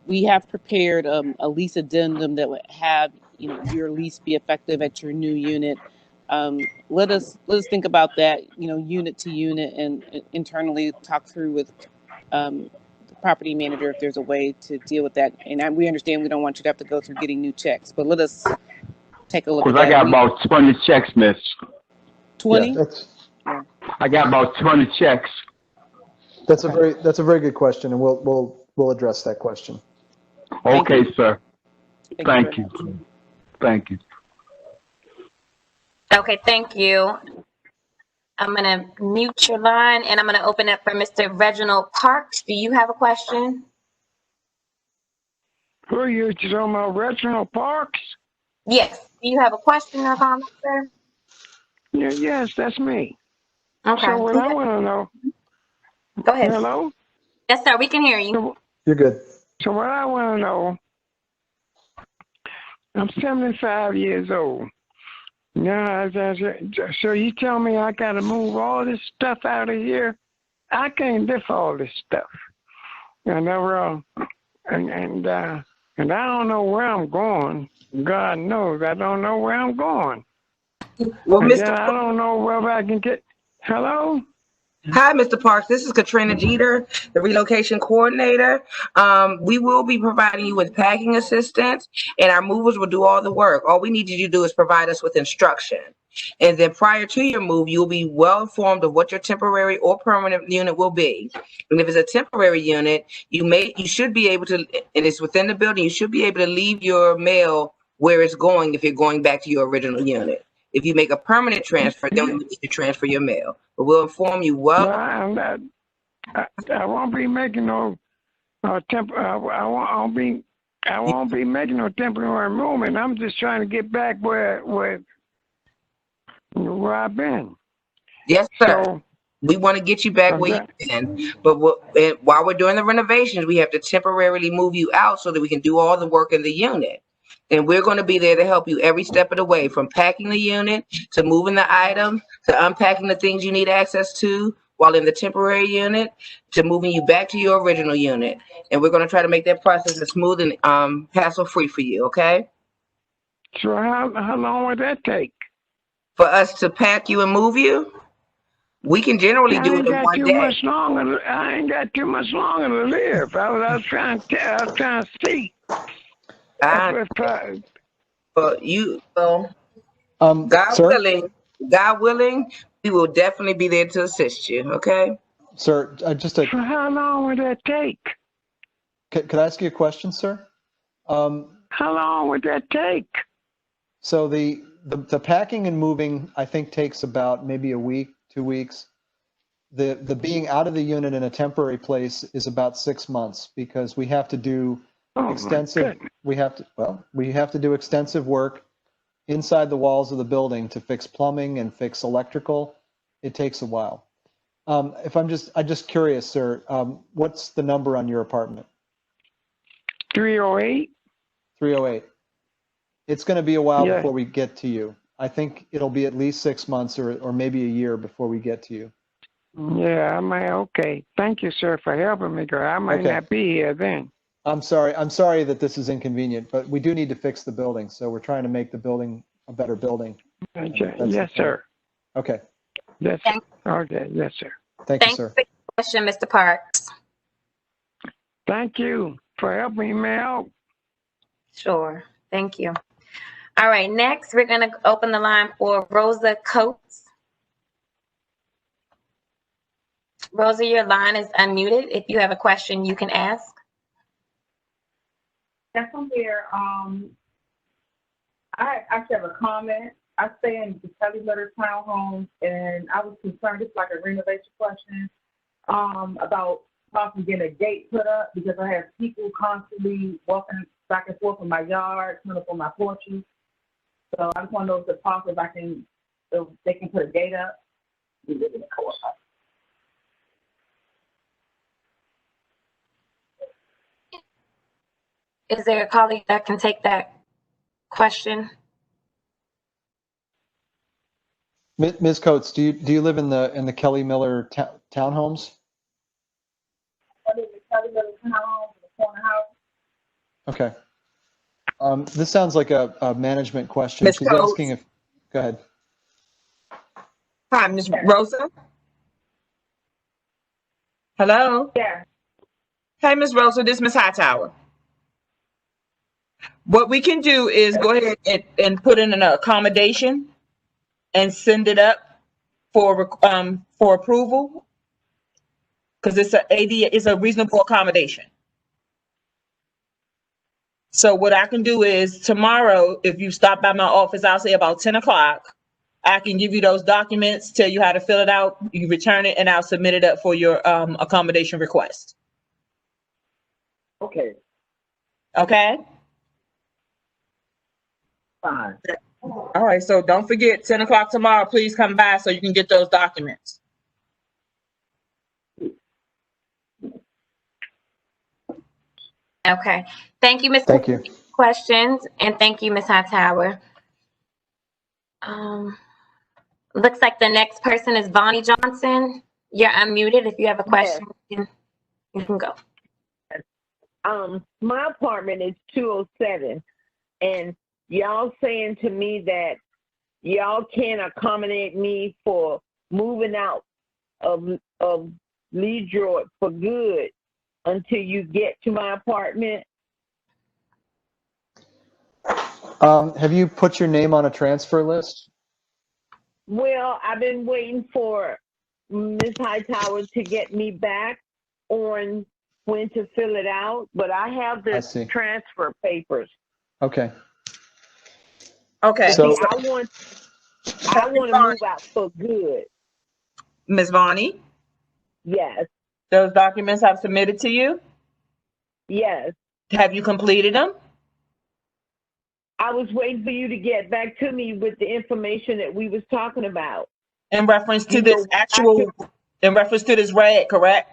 We have prepared a lease addendum that would have your lease be effective at your new unit. Let us think about that, unit to unit, and internally talk through with the property manager if there's a way to deal with that. And we understand we don't want you to have to go through getting new checks, but let us take a look at that. Because I got about 20 checks, miss. 20? Yeah, I got about 20 checks. That's a very good question, and we'll address that question. Okay, sir. Thank you. Thank you. Okay, thank you. I'm going to mute your line and I'm going to open up for Mr. Reginald Parks. Do you have a question? Who are you talking about, Reginald Parks? Yes. Do you have a question or comment, sir? Yeah, yes, that's me. Okay. So what I want to know. Go ahead. Hello? Yes, sir. We can hear you. You're good. So what I want to know, I'm 75 years old. Now, so you tell me I got to move all this stuff out of here? I can't lift all this stuff. And I don't know where I'm going. God knows I don't know where I'm going. Well, Mr. I don't know where I can get. Hello? Hi, Mr. Parks. This is Katrina Jeter, the relocation coordinator. We will be providing you with packing assistance, and our movers will do all the work. All we need you to do is provide us with instruction. And then prior to your move, you'll be well informed of what your temporary or permanent unit will be. And if it's a temporary unit, you should be able to, and it's within the building, you should be able to leave your mail where it's going if you're going back to your original unit. If you make a permanent transfer, then we need to transfer your mail. But we'll inform you well. I won't be making no I won't be making no temporary movement. I'm just trying to get back where I've been. Yes, sir. So, we want to get you back where you've been. But while we're doing the renovations, we have to temporarily move you out so that we can do all the work in the unit. And we're going to be there to help you every step of the way, from packing the unit to moving the items to unpacking the things you need access to while in the temporary unit to moving you back to your original unit. And we're going to try to make that process as smooth and hassle-free for you, okay? So how long would that take? For us to pack you and move you? We can generally do it in one day. I ain't got too much longer to live. I was trying to see. God willing, we will definitely be there to assist you. Okay, sir. So how long would that take? Could I ask you a question, sir? How long would that take? So the packing and moving, I think, takes about maybe a week, 2 weeks. The being out of the unit in a temporary place is about 6 months because we have to do extensive. We have to do extensive work inside the walls of the building to fix plumbing and fix electrical. It takes a while. I'm just curious, sir. What's the number on your apartment? 308. 308. It's going to be a while before we get to you. I think it'll be at least 6 months or maybe a year before we get to you. Yeah, okay. Thank you, sir, for helping me, girl. I might not be here then. I'm sorry that this is inconvenient, but we do need to fix the building. So we're trying to make the building a better building. Okay. That's Yes, the point. sir. Okay. Yes, sir. Okay. Yes, sir. Thank you, Thanks sir. for the question, Mr. Parks. Thank you for helping me out. Sure. Thank you. All right. Next, we're going to open the line for Rosa Coates. Rosa, your line is unmuted. If you have a question, you can ask. Yes, I'm here. I actually have a comment. I stay in the Kelly Letter townhomes, and I was concerned, it's like a renovation question, about possibly getting a gate put up because I have people constantly walking back and forth in my yard, coming up on my porches. So I just want to know if it's possible if they can put a gate up. Is there a colleague that can take that question? Ms. Coates, do you live in the Kelly Miller townhomes? I live in the Kelly Letter townhomes in the corner house. Okay. This sounds like a management question. Ms. She's Coates. asking if, go ahead. Hi, Ms. Rosa. Hello? Yeah. Hey, Ms. Rosa, this is Ms. Hightower. What we can do is go ahead and put in an accommodation and send it up for approval, because it's a reasonable accommodation. So what I can do is tomorrow, if you stop by my office, I'll say about 10 o'clock, I can give you those documents, tell you how to fill it out, you return it, and I'll submit it up for your accommodation request. Okay. Okay? Fine. All right, so don't forget, 10 o'clock tomorrow, please come by so you can get those documents. Okay. Thank you, Ms. Thank you. Questions, and thank you, Ms. Hightower. Looks like the next person is Bonnie Johnson. You're unmuted. If you have a question, you can go. My apartment is 207, and y'all saying to me that y'all can't accommodate me for moving out of LeDroit for good until you get to my apartment. Have you put your name on a transfer list? Well, I've been waiting for Ms. Hightower to get me back on when to fill it out, but I have the transfer papers. Okay. Okay. So I want to move out for good. Ms. Bonnie? Yes. Those documents I've submitted to you? Yes. Have you completed them? I was waiting for you to get back to me with the information that we was talking about. In reference to this in reference to this RAD, correct?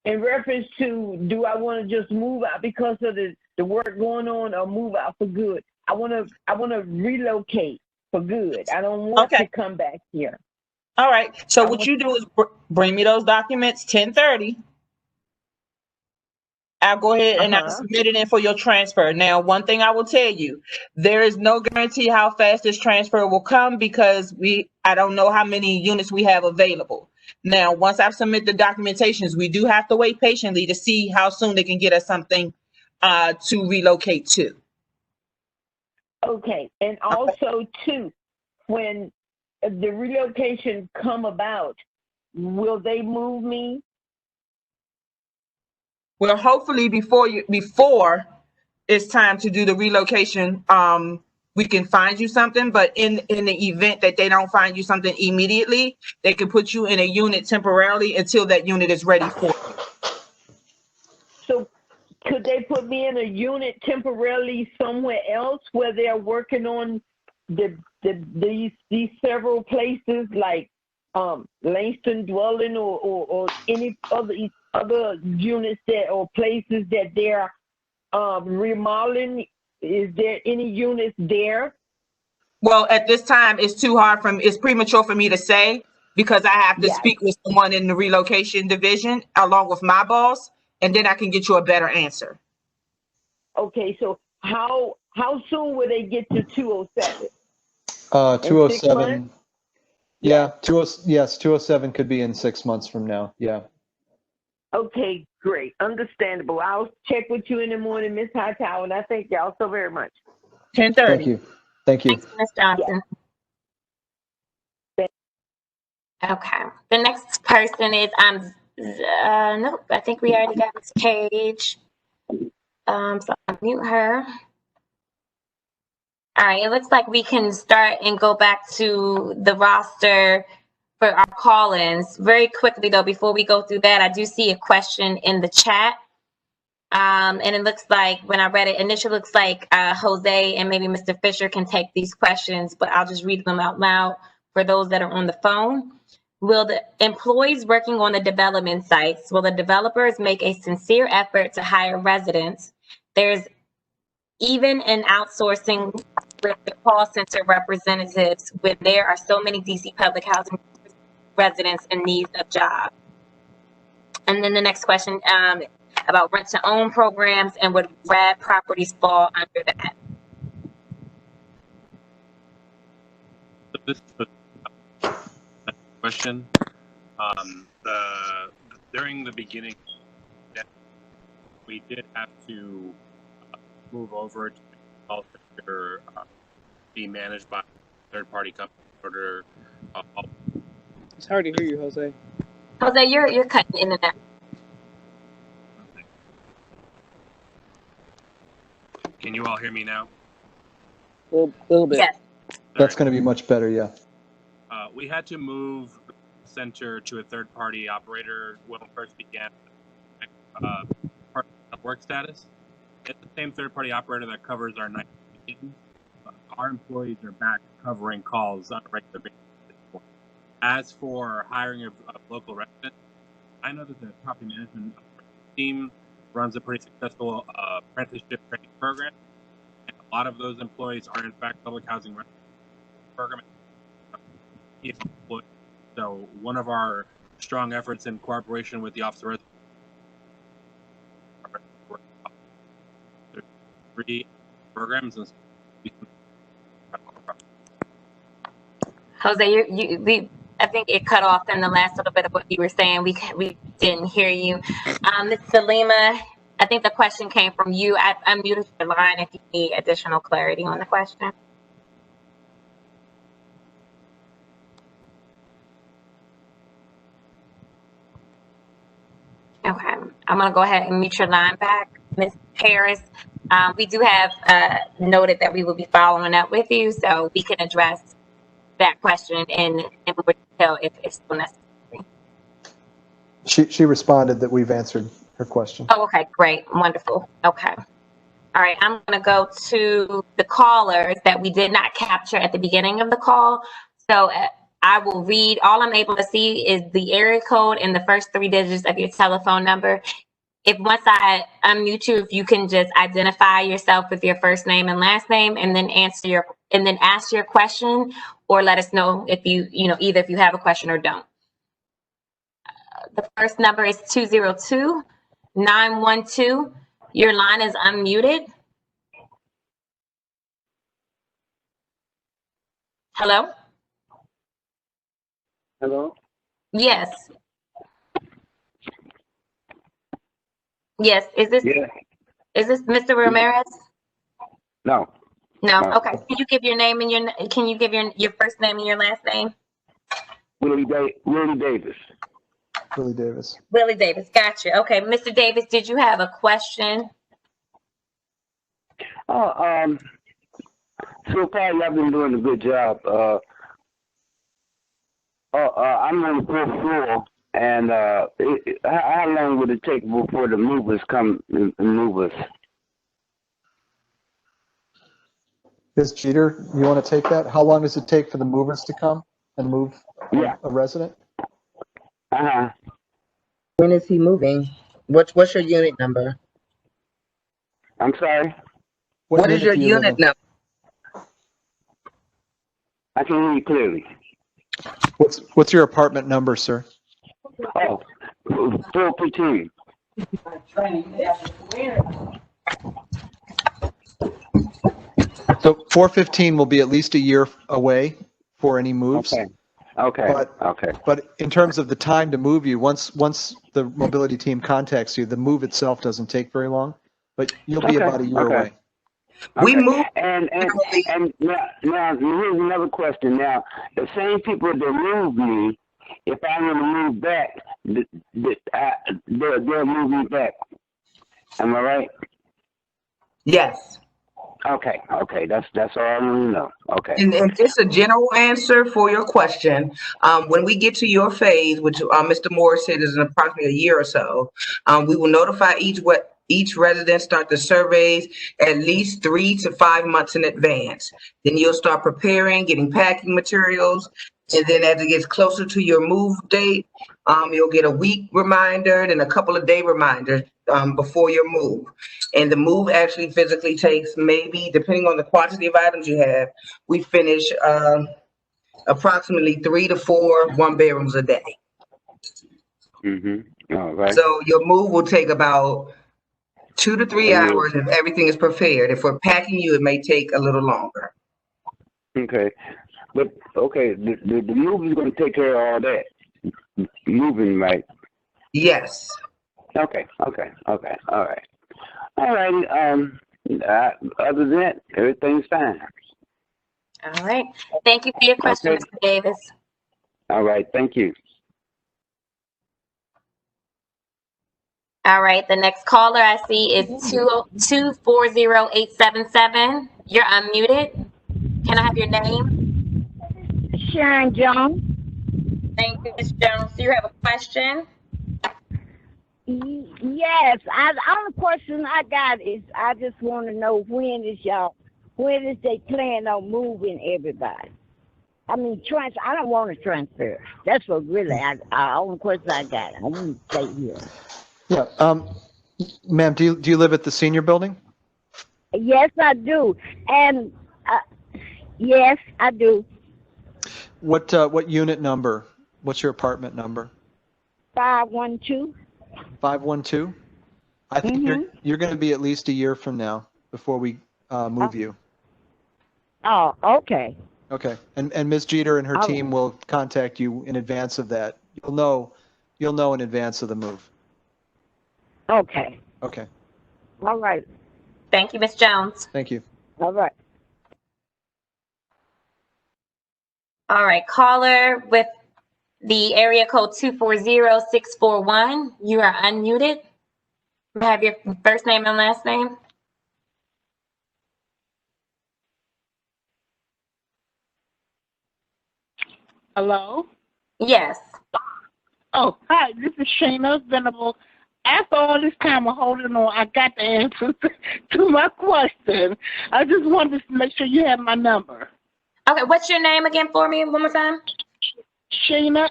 In reference to, do I want to just move out because of the work going on, or move out for good? I want to relocate for good. I don't want to come back here. All right. So what you do is bring me those documents 10:30. I'll go ahead and I'll submit it in for your transfer. Now, one thing I will tell you, there is no guarantee how fast this transfer will come because I don't know how many units we have available. Now, once I've submitted the documentations, we do have to wait patiently to see how soon they can get us something to relocate to. Okay, and also too, when the relocation come about, will they move me? Well, hopefully before it's time to do the relocation, we can find you something. But in the event that they don't find you something immediately, they can put you in a unit temporarily until that unit is ready for you. So could they put me in a unit temporarily somewhere else where they're working on these several places, like Langston dwelling or any other units or places that they're remodeling? Is there any units there? Well, at this time, it's premature for me to say, because I have to speak with someone in the relocation division along with my boss, and then I can get you a better answer. Okay, so how soon will they get to 207? 207. Yeah, 207 could be in 6 months from now. Yeah. Okay, great. Understandable. I'll check with you in the morning, Ms. Hightower, and I thank y'all so very much. 10:30. Thank you. Thank you. Thanks, Ms. Johnson. Okay. The next person is nope, I think we already got Ms. Page. So I'll mute her. All right, it looks like we can start and go back to the roster for our call-ins. Very quickly though, before we go through that, I do see a question in the chat. And it looks like, when I read it, initially looks like Jose and maybe Mr. Fisher can take these questions, but I'll just read them out loud for those that are on the phone. Will the employees working on the development sites, will the developers make a sincere effort to hire residents? There's even an outsourcing with the call center representatives when there are so many DC public housing residents in need of jobs. And then the next question about rent to own programs, and would RAD properties fall under that? So this is the question. During the beginning, we did have to move over to call center be managed by a third-party company in order. It's hard to hear you, Jose. Jose, you're cutting in and out. Can you all hear me now? A little bit. Yes. That's going to be much better. Yeah. We had to move the center to a third-party operator when we first began work status. It's the same third-party operator that covers our night meetings. Our employees are back covering calls on a regular basis. As for hiring of local residents, I know that the property management team runs a pretty successful apprenticeship training program, and a lot of those employees are in fact public housing program. So one of our strong efforts in cooperation with the Office of Resident, 3 programs. And Jose, I think it cut off in the last little bit of what you were saying. We didn't hear you. Ms. Salima, I think the question came from you. I unmuted your line if you need additional clarity on the question. Okay, I'm gonna go ahead and mute your line back, Ms. Harris. We do have noted that we will be following up with you, so we can address that question in more detail if so necessary. She responded that we've answered her question. Oh, okay, great, wonderful. Okay. All right, I'm gonna go to the callers that we did not capture at the beginning of the call. So I will read, all I'm able to see is the area code and the first 3 digits of your telephone number. If once I unmute you, if you can just identify yourself with your first name and last name, and then ask your question, or let us know if either if you have a question or don't. The first number is 202-912. Your line is unmuted. Hello? Hello? Yes. Yes. Is this Mr. Ramirez? No. No. Okay. Can you give your name and your first name and your last name? Willie Davis. Willie Davis. Willie Davis. Gotcha. Okay. Mr. Davis, did you have a question? So far, y'all been doing a good job. I'm on the 4th floor, and how long would it take before the movers come and move us? Ms. Jeter, you want to take that? How long does it take for the movers to come and move a resident? When is he moving? What's your unit number? I'm sorry? What is your unit number? I can hear you clearly. What's your apartment number, sir? Oh, 415. So 415 will be at least a year away for any moves. Okay. Okay. Okay. But in terms of the time to move you, once the mobility team contacts you, the move itself doesn't take very long, but you'll be about a year away. We move. And now here's another question. Now, the same people that moved me, if I want to move back, they'll move me back. Am I right? Yes. Okay. Okay. That's all I want to know. Okay. And just a general answer for your question. When we get to your phase, which Mr. Moore said is in approximately a year or so, we will notify each resident, start the surveys at least 3 to 5 months in advance. Then you'll start preparing, getting packing materials. And then as it gets closer to your move date, you'll get a week reminder and a couple of day reminders before your move. And the move actually physically takes maybe, depending on the quantity of items you have, we finish approximately 3 to 4 one-bedrooms a day. Mm-hmm. All right. So your move will take about 2 to 3 hours if everything is prepared. If we're packing you, it may take a little longer. Okay. But, okay, the move is going to take care of all that. Moving, right? Yes. Okay. All right. All right. Other than that, everything's fine. All right. Thank you for your question, Okay. Mr. Davis. All right. Thank you. All right. The next caller I see is 2040877. You're unmuted. Can I have your name? Sharon Jones. Thank you, Ms. Jones. Do you have a question? Yes, the only question I got is I just want to know when is they plan on moving everybody? I mean, I don't want to transfer. That's what really the only question I got. I want to stay here. Yeah. Ma'am, do you live at the senior building? Yes, I do. And yes, I do. What unit number? What's your apartment number? 512. 512? I think you're going to be at least a year from now before we move you. Oh, okay. Okay. And Ms. Jeter and her team will contact you in advance of that. You'll know in advance of the move. Okay. Okay. All right. Thank you, Ms. Jones. Thank you. All right. All right. Caller with the area code 240641. You are unmuted. Have your first name and last name. Hello? Yes. Oh, hi, this is Shayna Venable. After all this time of holding on, I got the answer to my question. I just wanted to make sure you have my number. Okay, what's your name again for me one more time? Shayna,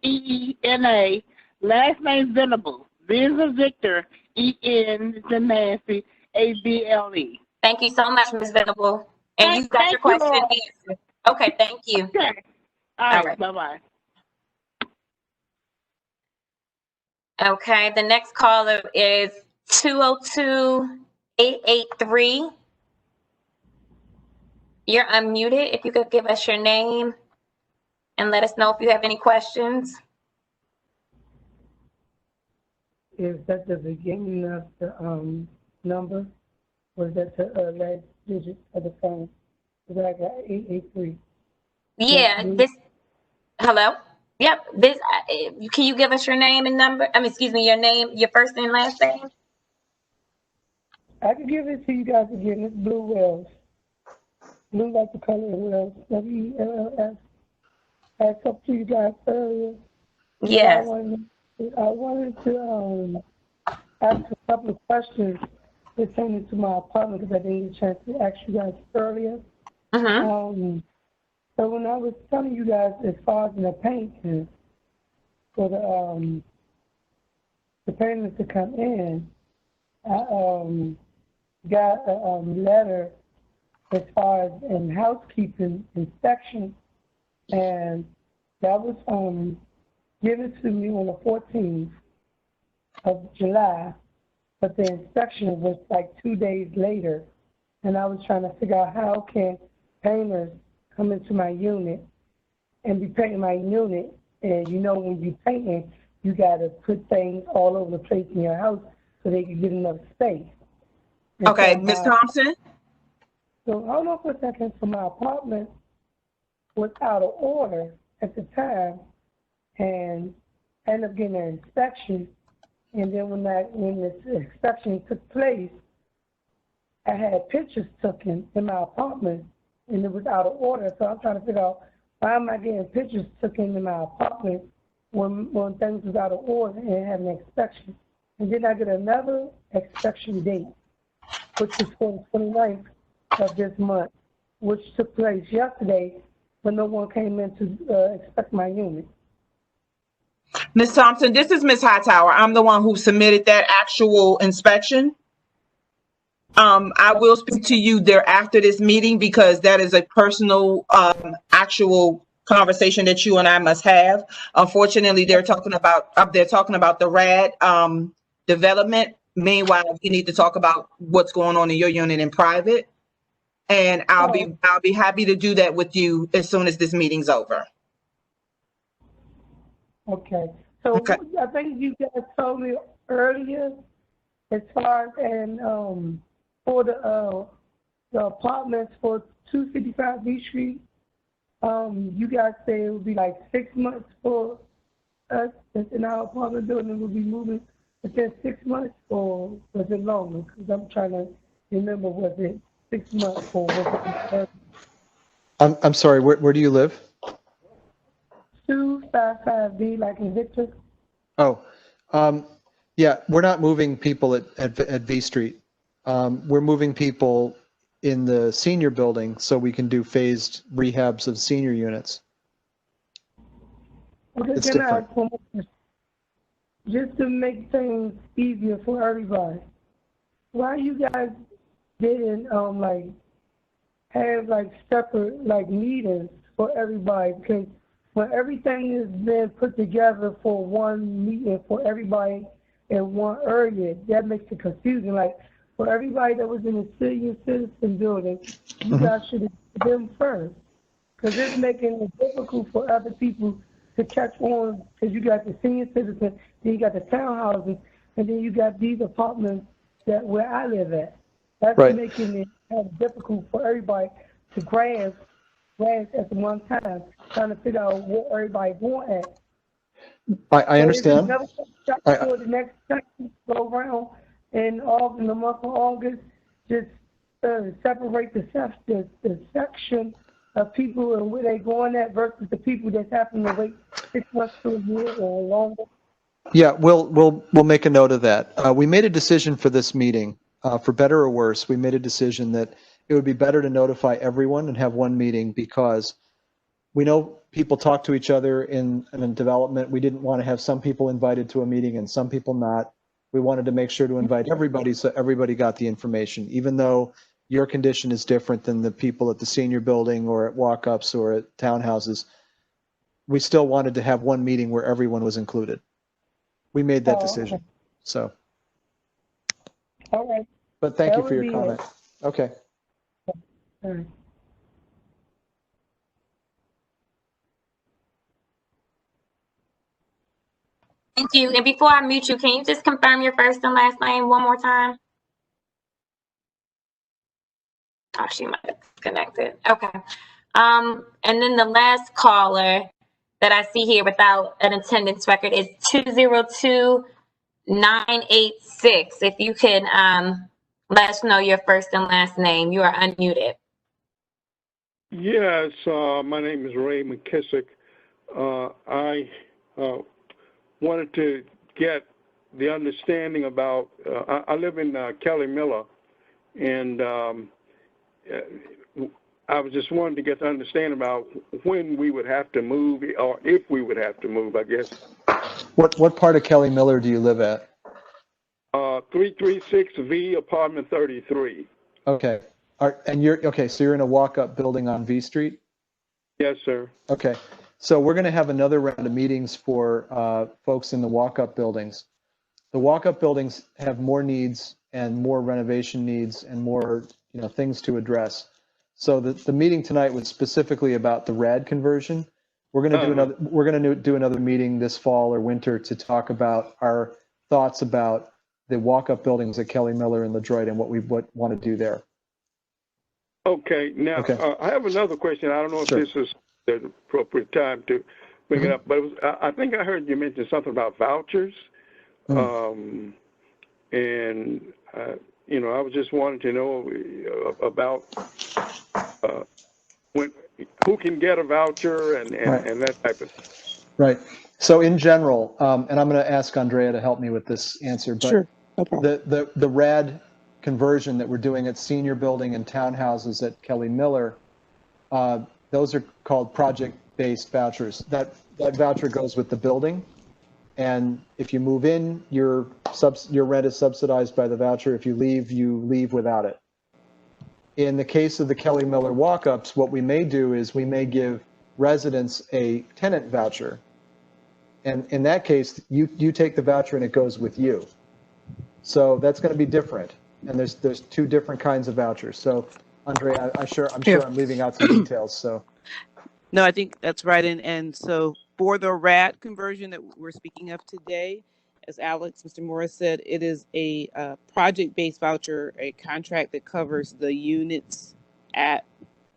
Sheena. Last name Venable. V is a Victor, E-N is a Nancy, A-B-L-E. Thank you so much, Ms. Venable. And you got your question answered. Okay, thank you. Okay. All right. Bye-bye. Okay, the next caller is 202883. You're unmuted. If you could give us your name and let us know if you have any questions. Is that the beginning of the number? Or is that the last digit of the phone? Because I got 883. Yeah, hello? Yep, can you give us your name and number? Excuse me, your name, your first and last name? I can give it to you guys again. It's Blue Wells. Blue like the color of Wells. W-E-L-L-S. I talked to you guys earlier. Yes. I wanted to ask a couple of questions pertaining to my apartment because I didn't get a chance to ask you guys earlier. So when I was telling you guys as far as the painting for the painters to come in, I got a letter as far as in housekeeping inspection, and that was given to me on the 14th. of July, but the inspection was like 2 days later. And I was trying to figure out how can painters come into my unit and be painting my unit. And you know, when you're painting, you got to put things all over the place in your house so they can get enough space. And Okay, so Ms. Thompson? So hold on for a second. So my apartment was out of order at the time, and I ended up getting an inspection. And then when the inspection took place, I had pictures taken in my apartment, and it was out of order. So I'm trying to figure out, why am I getting pictures taken in my apartment when things was out of order and had an inspection? And then I get another inspection date, which was for the 29th of this month, which took place yesterday, but no one came in to inspect my unit. Ms. Thompson, this is Ms. Hightower. I'm the one who submitted that actual inspection. I will speak to you there after this meeting because that is a personal, actual conversation that you and I must have. Unfortunately, they're talking about the RAD development. Meanwhile, we need to talk about what's going on in your unit in private. And I'll be happy to do that with you as soon as this meeting's over. Okay. So okay. I think you guys told me earlier, as far as for the apartments for 255 B Street, you guys say it would be like 6 months for us in our apartment building. We'll be moving within 6 months, or was it longer? Because I'm trying to remember, was it 6 months or was it? I'm sorry. Where do you live? 255B, like in Victor. Oh, yeah. We're not moving people at V Street. We're moving people in the senior building so we can do phased rehabs of senior units. Okay, it's can I different. ask one more question? Just to make things easier for everybody, why you guys didn't have like separate like meetings for everybody? Because when everything is been put together for one meeting for everybody in one area, that makes it confusing. Like for everybody that was in the senior citizen building, you guys should have done them first, because it's making it difficult for other people to catch on. Because you got the senior citizen, then you got the townhouses, and then you got these apartments that where I live at. That's right. Making it kind of difficult for everybody to grasp at one time, trying to figure out what everybody going at. I understand. For the next time go around in the month of August, just separate the section of people and where they going at versus the people that's having to wait 6 months to a year or longer. Yeah, we'll make a note of that. We made a decision for this meeting, for better or worse. We made a decision that it would be better to notify everyone and have one meeting, because we know people talk to each other in development. We didn't want to have some people invited to a meeting and some people not. We wanted to make sure to invite everybody so everybody got the information, even though your condition is different than the people at the senior building or at walk-ups or at townhouses. We still wanted to have one meeting where everyone was included. We made that decision. Okay. So. All right. But thank you for your comment. Okay. All right. Thank you. And before I mute you, can you just confirm your first and last name one more time? Oh, she might have disconnected. Okay. And then the last caller that I see here without an attendance record is 202986. If you can let us know your first and last name, you are unmuted. Yes, my name is Ray McKissick. I wanted to get the understanding about, I live in Kelly Miller, and I was just wanting to get the understanding about when we would have to move, or if we would have to move, I guess. What part of Kelly Miller do you live at? 336V, apartment 33. Okay. And you're okay. So you're in a walk-up building on V Street? Yes, sir. Okay. So we're going to have another round of meetings for folks in the walk-up buildings. The walk-up buildings have more needs and more renovation needs and more, things to address. So the meeting tonight was specifically about the RAD conversion. We're going to do another meeting this fall or winter to talk about our thoughts about the walk-up buildings at Kelly Miller and LeDroit and what we want to do there. Okay. Now, I have another question. I don't know if this is the appropriate time to bring it up, but I think I heard you mention something about vouchers. And, I was just wanting to know about who can get a voucher and that type of thing. Right. So in general, and I'm going to ask Andrea to help me with this answer, but Sure. No problem. the RAD conversion that we're doing at senior building and townhouses at Kelly Miller, those are called project-based vouchers. That voucher goes with the building. And if you move in, your rent is subsidized by the voucher. If you leave without it. In the case of the Kelly Miller walk-ups, what we may do is we may give residents a tenant voucher. And in that case, you take the voucher and it goes with you. So that's going to be different. And there's two different kinds of vouchers. So Andrea, I'm sure I'm leaving out some details. So. No, I think that's right. And so for the RAD conversion that we're speaking of today, as Mr. Morris said, it is a project-based voucher, a contract that covers the units at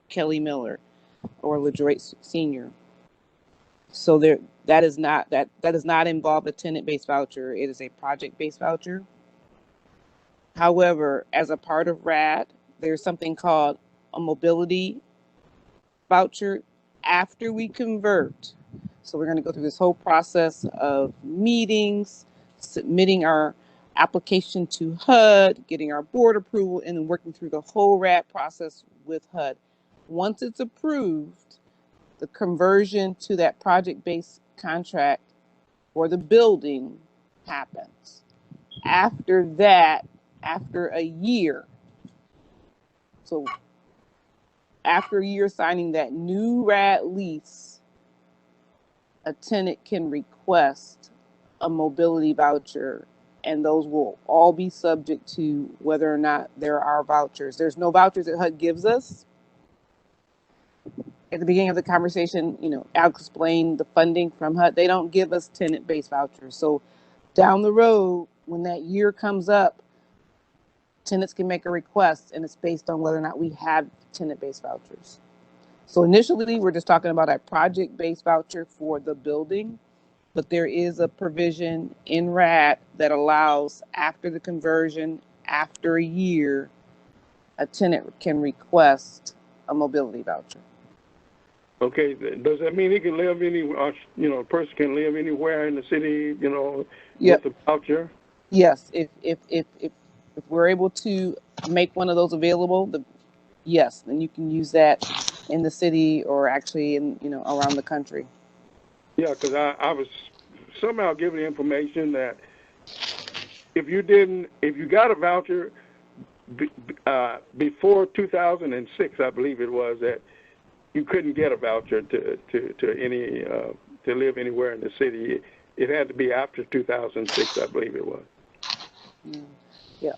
Kelly Miller or LeDroit Senior. So that does not involve a tenant-based voucher. It is a project-based voucher. However, as a part of RAD, there's something called a mobility voucher after we convert. So we're going to go through this whole process of meetings, submitting our application to HUD, getting our board approval, and then working through the whole RAD process with HUD. Once it's approved, the conversion to that project-based contract for the building happens. After that, after a year, so after a year signing that new RAD lease, a tenant can request a mobility voucher, and those will all be subject to whether or not there are vouchers. There's no vouchers that HUD gives us. At the beginning of the conversation, I'll explain the funding from HUD. They don't give us tenant-based vouchers. So down the road, when that year comes up, tenants can make a request, and it's based on whether or not we have tenant-based vouchers. So initially, we're just talking about a project-based voucher for the building, but there is a provision in RAD that allows, after the conversion, after a year, a tenant can request a mobility voucher. Okay, does that mean he can live anywhere? A person can live anywhere in the city, with a voucher? Yes, if we're able to make one of those available, yes, then you can use that in the city or actually in around the country. Yeah, because I was somehow given the information that if you got a voucher before 2006, I believe it was, that you couldn't get a voucher to live anywhere in the city. It had to be after 2006, I believe it was. Yeah,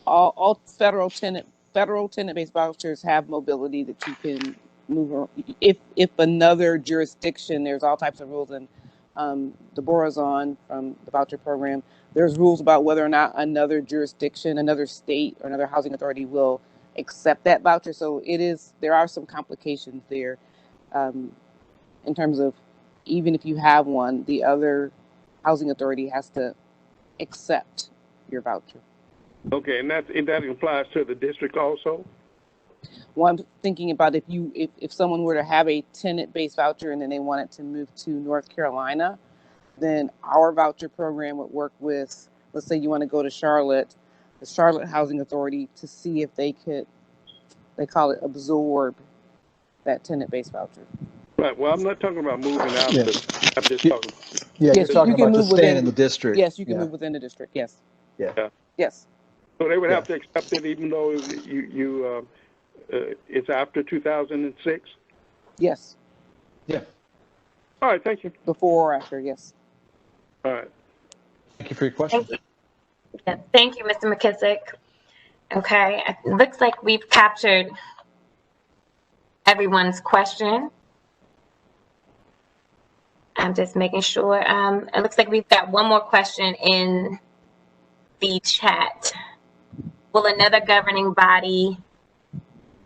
all federal tenant-based vouchers have mobility that you can move around. If another jurisdiction, there's all types of rules, and Deborah's on from the voucher program. There's rules about whether or not another jurisdiction, another state, or another housing authority will accept that voucher. So there are some complications there in terms of even if you have one, the other housing authority has to accept your voucher. Okay, and that applies to the district also? Well, I'm thinking about if someone were to have a tenant-based voucher and then they wanted to move to North Carolina, then our voucher program would work with, let's say you want to go to Charlotte, the Charlotte Housing Authority, to see if they call it absorb that tenant-based voucher. Right. Well, I'm not talking about moving out. Yeah. I'm just talking. Yeah, you're talking about just staying in the district. Yes, you can move within the district. Yes. Yeah. Yes. So they would have to accept it even though it's after 2006? Yes. Yeah. All right, thank you. Before or after, yes. All right. Thank you for your question. Yeah, thank you, Mr. McKissick. Okay, it looks like we've captured everyone's question. I'm just making sure. It looks like we've got one more question in the chat. Will another governing body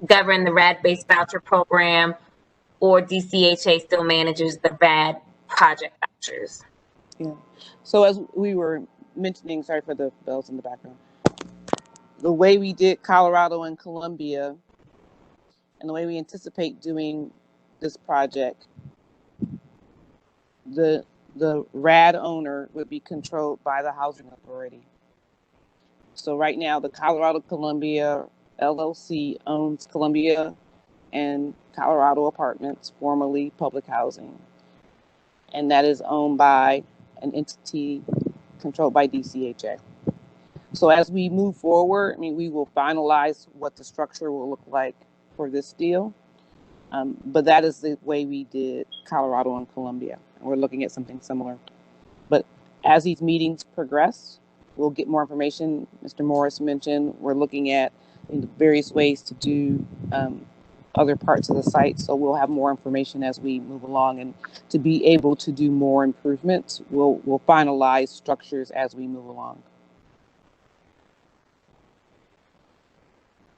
govern the RAD-based voucher program, or DCHA still manages the RAD project vouchers? Yeah. So as we were mentioning, sorry for the bells in the background, the way we did Colorado and Columbia, and the way we anticipate doing this project, the RAD owner would be controlled by the housing authority. So right now, the Colorado Columbia LLC owns Columbia and Colorado Apartments, formerly public housing. And that is owned by an entity controlled by DCHA. So as we move forward, I mean, we will finalize what the structure will look like for this deal. But that is the way we did Colorado and Columbia. And we're looking at something similar. But as these meetings progress, we'll get more information. Mr. Morris mentioned we're looking at various ways to do other parts of the site. So we'll have more information as we move along, and to be able to do more improvements, we'll finalize structures as we move along.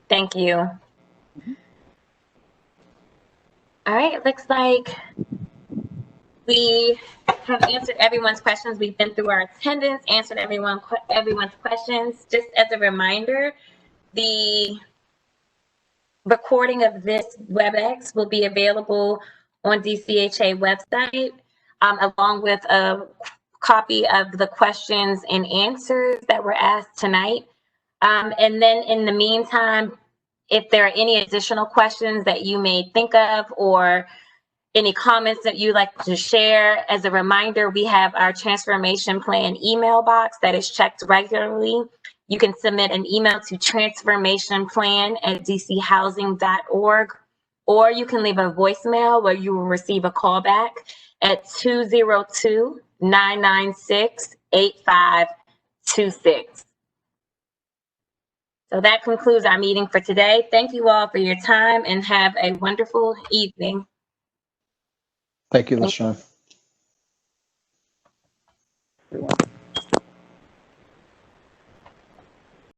Thank you. All right, it looks like we have answered everyone's questions. We've been through our attendance, answered everyone's questions. Just as a reminder, the recording of this WebEx will be available on DCHA website, along with a copy of the questions and answers that were asked tonight. And then in the meantime, if there are any additional questions that you may think of, or any comments that you'd like to share, as a reminder, we have our transformation plan email box that is checked regularly. You can submit an email to transformationplan@dchousing.org, or you can leave a voicemail where you will receive a call back at 202-996-8526. So that concludes our meeting for today. Thank you all for your time, and have a wonderful evening. Thank you, LaShawn.